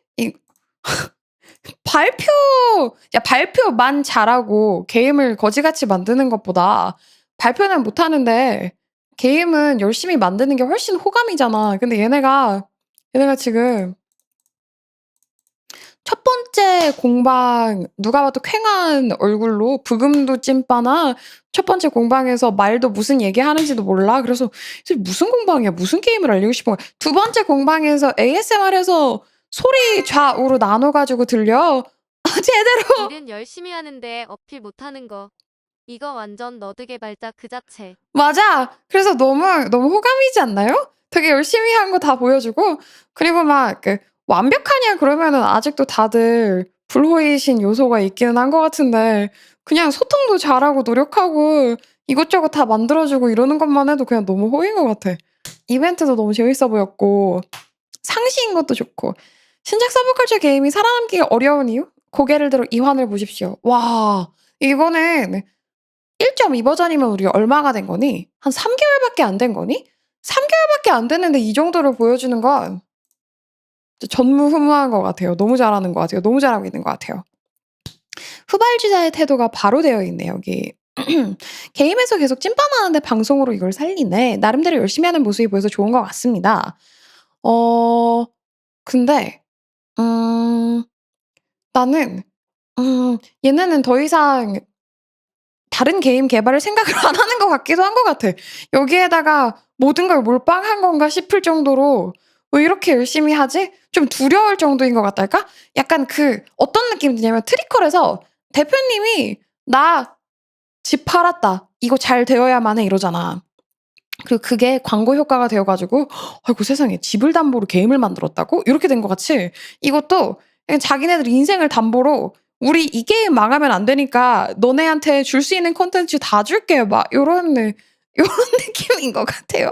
발표만 잘하고 게임을 거지같이 만드는 것보다 발표는 못하는데 게임은 열심히 만드는 게 훨씬 호감이잖아. 근데 얘네가 지금 첫 번째 공방 누가 봐도 퀭한 얼굴로 부금도 찐빠나 첫 번째 공방에서 말도 무슨 얘기하는지도 몰라. 그래서 이게 무슨 공방이야? 무슨 게임을 알리고 싶은 거야? 두 번째 공방에서 ASMR에서 소리 좌우로 나눠가지고 들려. 제대로. 일은 열심히 하는데 어필 못하는 거. 이거 완전 너드 개발자 그 자체. 맞아. 그래서 너무 호감이지 않나요? 되게 열심히 한 거 다 보여주고 그리고 막 완벽하냐 그러면은 아직도 다들 불호이신 요소가 있기는 한 것 같은데 그냥 소통도 잘하고 노력하고 이것저것 다 만들어주고 이러는 것만 해도 그냥 너무 호인 것 같아. 이벤트도 너무 재밌어 보였고 상시인 것도 좋고 신작 서브컬처 게임이 살아남기가 어려운 이유? 고개를 들어 이환을 보십시오. 와, 이거는 1.2 버전이면 우리 얼마가 된 거니? 한 3개월밖에 안 된 거니? 3개월밖에 안 됐는데 이 정도를 보여주는 건 전무후무한 것 같아요. 너무 잘하는 것 같아요. 너무 잘하고 있는 것 같아요. 후발주자의 태도가 바로 되어 있네 여기. 게임에서 계속 찐빵하는데 방송으로 이걸 살리네. 나름대로 열심히 하는 모습이 보여서 좋은 것 같습니다. 근데 나는 얘네는 더 이상 다른 게임 개발을 생각을 안 하는 것 같기도 한 것 같아. 여기에다가 모든 걸 몰빵한 건가 싶을 정도로 왜 이렇게 열심히 하지? 좀 두려울 정도인 것 같달까? 약간 어떤 느낌이 드냐면 트리컬에서 대표님이 나 집 팔았다. 이거 잘 되어야만 해 이러잖아. 그리고 그게 광고 효과가 되어가지고 아이고 세상에 집을 담보로 게임을 만들었다고? 이렇게 된 것 같이 이것도 그냥 자기네들 인생을 담보로 우리 이 게임 망하면 안 되니까 너네한테 줄 수 있는 콘텐츠 다 줄게 막 요런 느낌인 것 같아요.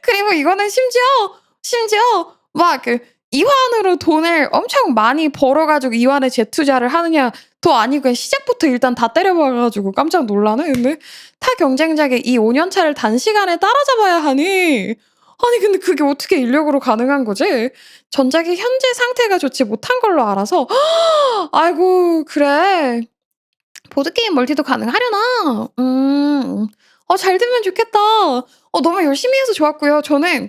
그리고 이거는 심지어 막 이환으로 돈을 엄청 많이 벌어가지고 이환에 재투자를 하느냐 더 아니고 그냥 시작부터 일단 다 때려박아가지고 깜짝 놀라네. 근데 타 경쟁작의 이 5년 차를 단시간에 따라잡아야 하니 아니 근데 그게 어떻게 인력으로 가능한 거지? 전작이 현재 상태가 좋지 못한 걸로 알아서 아이고 그래 보드게임 멀티도 가능하려나? 잘 되면 좋겠다. 너무 열심히 해서 좋았고요. 저는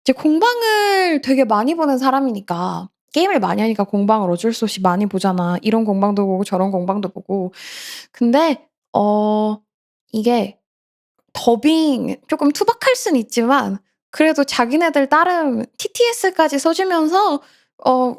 이제 공방을 되게 많이 보는 사람이니까 게임을 많이 하니까 공방을 어쩔 수 없이 많이 보잖아. 이런 공방도 보고 저런 공방도 보고. 근데 이게 더빙 조금 투박할 순 있지만 그래도 자기네들 나름 TTS까지 써 주면서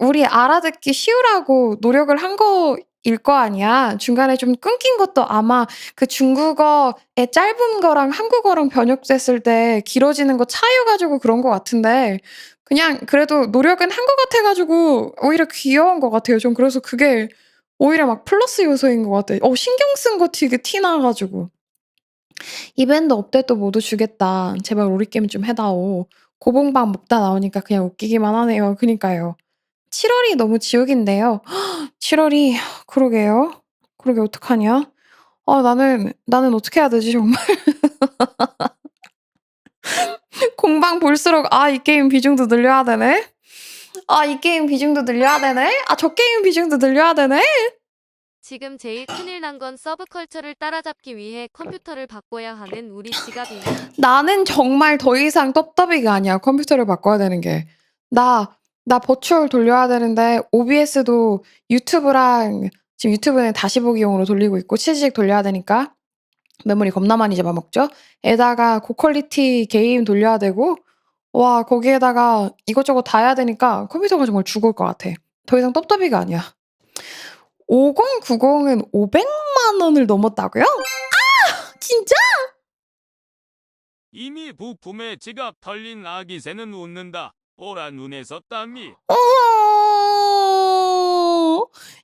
우리 알아듣기 쉬우라고 노력을 한 거일 거 아니야. 중간에 좀 끊긴 것도 아마 그 중국어의 짧은 거랑 한국어랑 번역됐을 때 길어지는 거 차여 가지고 그런 것 같은데 그냥 그래도 노력은 한 것 같아 가지고 오히려 귀여운 것 같아요. 전 그래서 그게 오히려 막 플러스 요소인 것 같아. 신경 쓴 거 되게 티 나 가지고. "이벤트 업데이트 모두 주겠다. 제발 우리 게임 좀 해 다오." 고봉밥 먹다 나오니까 그냥 웃기기만 하네요. 그니까요. 7 월이 너무 지옥인데요. 7 월이 그러게요. 그러게 어떡하냐? 나는 어떻게 해야 되지 정말? 공방 볼수록 '아 이 게임 비중도 늘려야 되네. 아 이 게임 비중도 늘려야 되네. 아 저 게임 비중도 늘려야 되네.' 지금 제일 큰일 난 건 서브컬처를 따라잡기 위해 컴퓨터를 바꿔야 하는 우리 지갑이네. 나는 정말 더 이상 떡더비가 아니야, 컴퓨터를 바꿔야 되는 게. 나 버추얼 돌려야 되는데 OBS도 유튜브랑 지금 유튜브는 다시 보기용으로 돌리고 있고 치즈직 돌려야 되니까 메모리 겁나 많이 잡아먹죠. 에다가 고퀄리티 게임 돌려야 되고 와 거기에다가 이것저것 다 해야 되니까 컴퓨터가 정말 죽을 것 같아. 더 이상 떡더비가 아니야. 5090은 500만 원을 넘었다고요? 진짜? 이미 부품에 지갑 털린 아기 새는 웃는다. 보라 눈에서 땀이.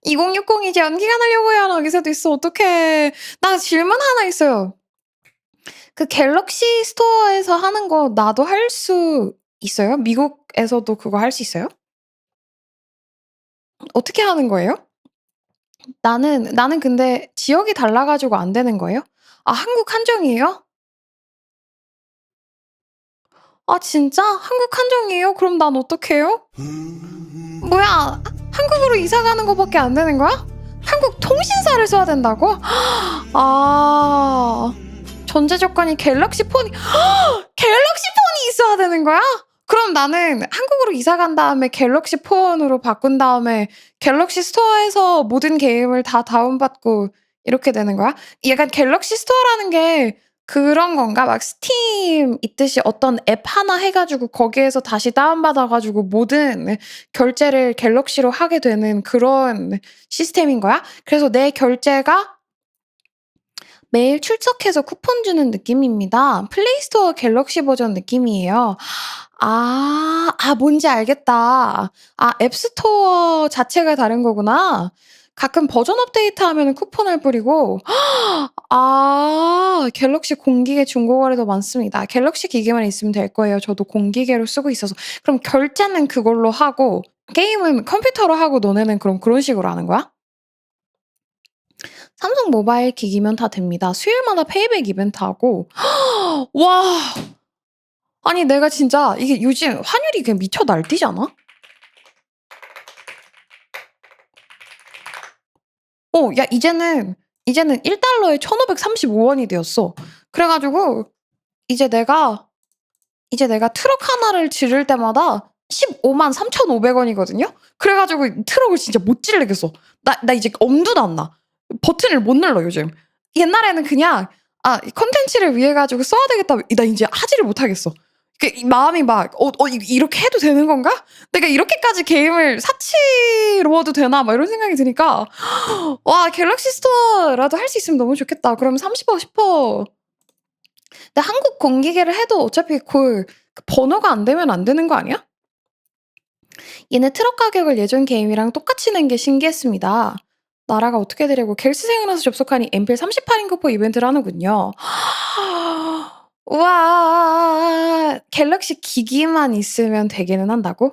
2060 이제 연기가 나려고 해야 여기서도 있어. 어떡해. 나 질문 하나 있어요. 그 갤럭시 스토어에서 하는 거 나도 할 수 있어요? 미국에서도 그거 할 수 있어요? 어떻게 하는 거예요? 나는 근데 지역이 달라 가지고 안 되는 거예요? 아 한국 한정이에요? 아 진짜? 한국 한정이에요? 그럼 난 어떡해요? 뭐야? 한국으로 이사 가는 거밖에 안 되는 거야? 한국 통신사를 써야 된다고? 아. 전제 조건이 갤럭시 폰이 갤럭시 폰이 있어야 되는 거야? 그럼 나는 한국으로 이사 간 다음에 갤럭시 폰으로 바꾼 다음에 갤럭시 스토어에서 모든 게임을 다 다운받고 이렇게 되는 거야? 약간 갤럭시 스토어라는 게 그런 건가? 막 스팀 있듯이 어떤 앱 하나 해 가지고 거기에서 다시 다운받아 가지고 모든 결제를 갤럭시로 하게 되는 그런 시스템인 거야? 그래서 내 결제가 매일 출석해서 쿠폰 주는 느낌입니다. 플레이스토어 갤럭시 버전 느낌이에요. 뭔지 알겠다. 앱스토어 자체가 다른 거구나. 가끔 버전 업데이트 하면은 쿠폰을 뿌리고 갤럭시 공기계 중고거래도 많습니다. 갤럭시 기계만 있으면 될 거예요. 저도 공기계로 쓰고 있어서. 그럼 결제는 그걸로 하고 게임은 컴퓨터로 하고 너네는 그럼 그런 식으로 하는 거야? 삼성 모바일 기기면 다 됩니다. 수요일마다 페이백 이벤트 하고 와. 아니 내가 진짜 이게 요즘 환율이 그냥 미쳐 날뛰잖아? 야 이제는 1 달러에 1,535 원이 되었어. 그래 가지고 이제 내가 트럭 하나를 지를 때마다 153,500 원이거든요. 그래 가지고 트럭을 진짜 못 지르겠어. 나 이제 엄두도 안 나. 버튼을 못 눌러 요즘. 옛날에는 그냥 콘텐츠를 위해 가지고 써야 되겠다. 나 이제 하지를 못하겠어. 이 마음이 막 이렇게 해도 되는 건가? 내가 이렇게까지 게임을 사치로워도 되나? 막 이런 생각이 드니까 와 갤럭시 스토어라도 할 수 있으면 너무 좋겠다. 그럼 30%, 10%. 근데 한국 공기계를 해도 어차피 그 번호가 안 되면 안 되는 거 아니야? 얘네 트럭 가격을 예전 게임이랑 똑같이 낸 게 신기했습니다. 나라가 어떻게 되려고 갤스 생각나서 접속하니 엠필 38인 쿠폰 이벤트를 하는군요. 우와 갤럭시 기기만 있으면 되기는 한다고?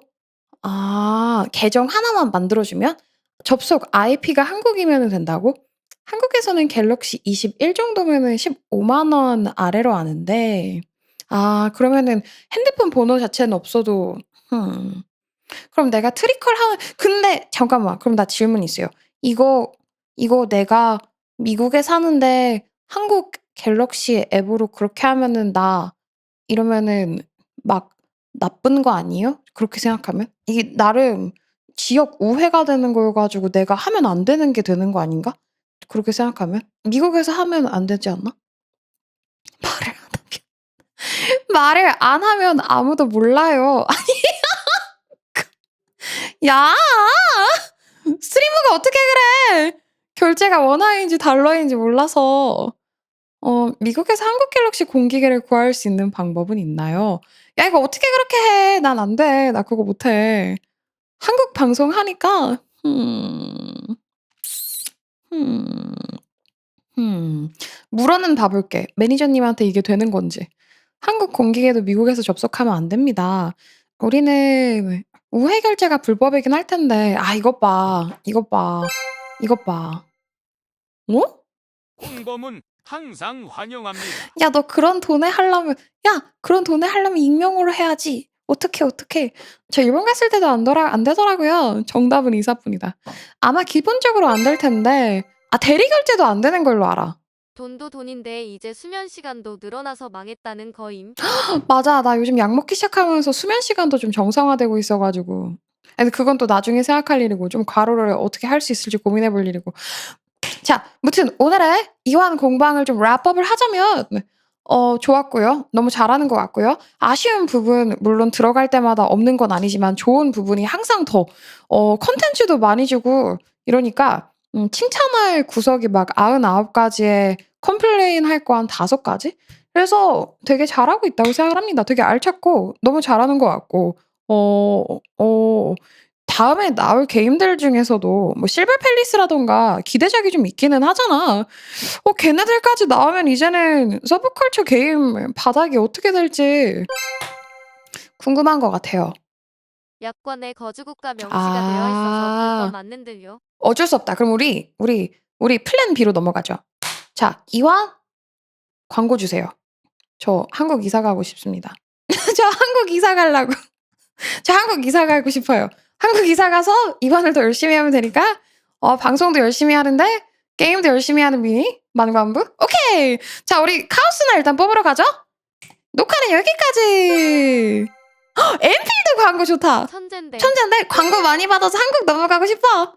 계정 하나만 만들어주면? 접속 IP가 한국이면 된다고? 한국에서는 갤럭시 21 정도면은 15만 원 아래로 아는데 그러면은 핸드폰 번호 자체는 없어도 그럼 내가 트리컬 하는 근데 잠깐만 그럼 나 질문 있어요. 이거 내가 미국에 사는데 한국 갤럭시 앱으로 그렇게 하면은 이러면은 막 나쁜 거 아니에요? 그렇게 생각하면? 이게 나름 지역 우회가 되는 거여 가지고 내가 하면 안 되는 게 되는 거 아닌가? 그렇게 생각하면? 미국에서 하면 안 되지 않나? 말을 안 하면 말을 안 하면 아무도 몰라요. 아니 야! 스트리머가 어떻게 그래? 결제가 원화인지 달러인지 몰라서. 미국에서 한국 갤럭시 공기계를 구할 수 있는 방법은 있나요? 야, 이거 어떻게 그렇게 해? 난 안 돼. 나 그거 못 해. 한국 방송 하니까 음. 물어는 봐볼게. 매니저님한테 이게 되는 건지. 한국 공기계도 미국에서 접속하면 안 됩니다. 우리는 우회 결제가 불법이긴 할 텐데. 아, 이것 봐. 이것 봐. 이것 봐. 어? 홍범은 항상 환영합니다. 야, 너 그런 돈에 하려면 익명으로 해야지. 어떡해. 저 일본 갔을 때도 안 되더라고요. 정답은 이사뿐이다. 아마 기본적으로 안 될 텐데. 아, 대리 결제도 안 되는 걸로 알아. 돈도 돈인데 이제 수면 시간도 늘어나서 망했다는 거임. 맞아. 나 요즘 약 먹기 시작하면서 수면 시간도 좀 정상화되고 있어 가지고. 근데 그건 또 나중에 생각할 일이고 좀 과로를 어떻게 할 수 있을지 고민해 볼 일이고. 자, 무튼 오늘의 이완 공방을 좀 랩업을 하자면 좋았고요. 너무 잘하는 것 같고요. 아쉬운 부분 물론 들어갈 때마다 없는 건 아니지만 좋은 부분이 항상 더 콘텐츠도 많이 주고 이러니까 칭찬할 구석이 막 99가지에 컴플레인 할 거 한 5가지? 그래서 되게 잘하고 있다고 생각을 합니다. 되게 알찼고 너무 잘하는 것 같고 다음에 나올 게임들 중에서도 뭐 실버 팰리스라던가 기대작이 좀 있기는 하잖아. 걔네들까지 나오면 이제는 서브컬처 게임 바닥이 어떻게 될지 궁금한 것 같아요. 약관에 거주국가 명시가 되어 있어서 그건 맞는 듯요. 어쩔 수 없다. 그럼 우리 플랜 B로 넘어가죠. 자, 이완 광고 주세요. 저 한국 이사 가고 싶습니다. 저 한국 이사 가려고. 저 한국 이사 가고 싶어요. 한국 이사 가서 이완을 더 열심히 하면 되니까 방송도 열심히 하는데 게임도 열심히 하는 미니 만관부. 오케이. 자, 우리 카오스나 일단 뽑으러 가죠. 녹화는 여기까지. 엔필드 광고 좋다. 천재인데. 천재인데 광고 많이 받아서 한국 넘어가고 싶어.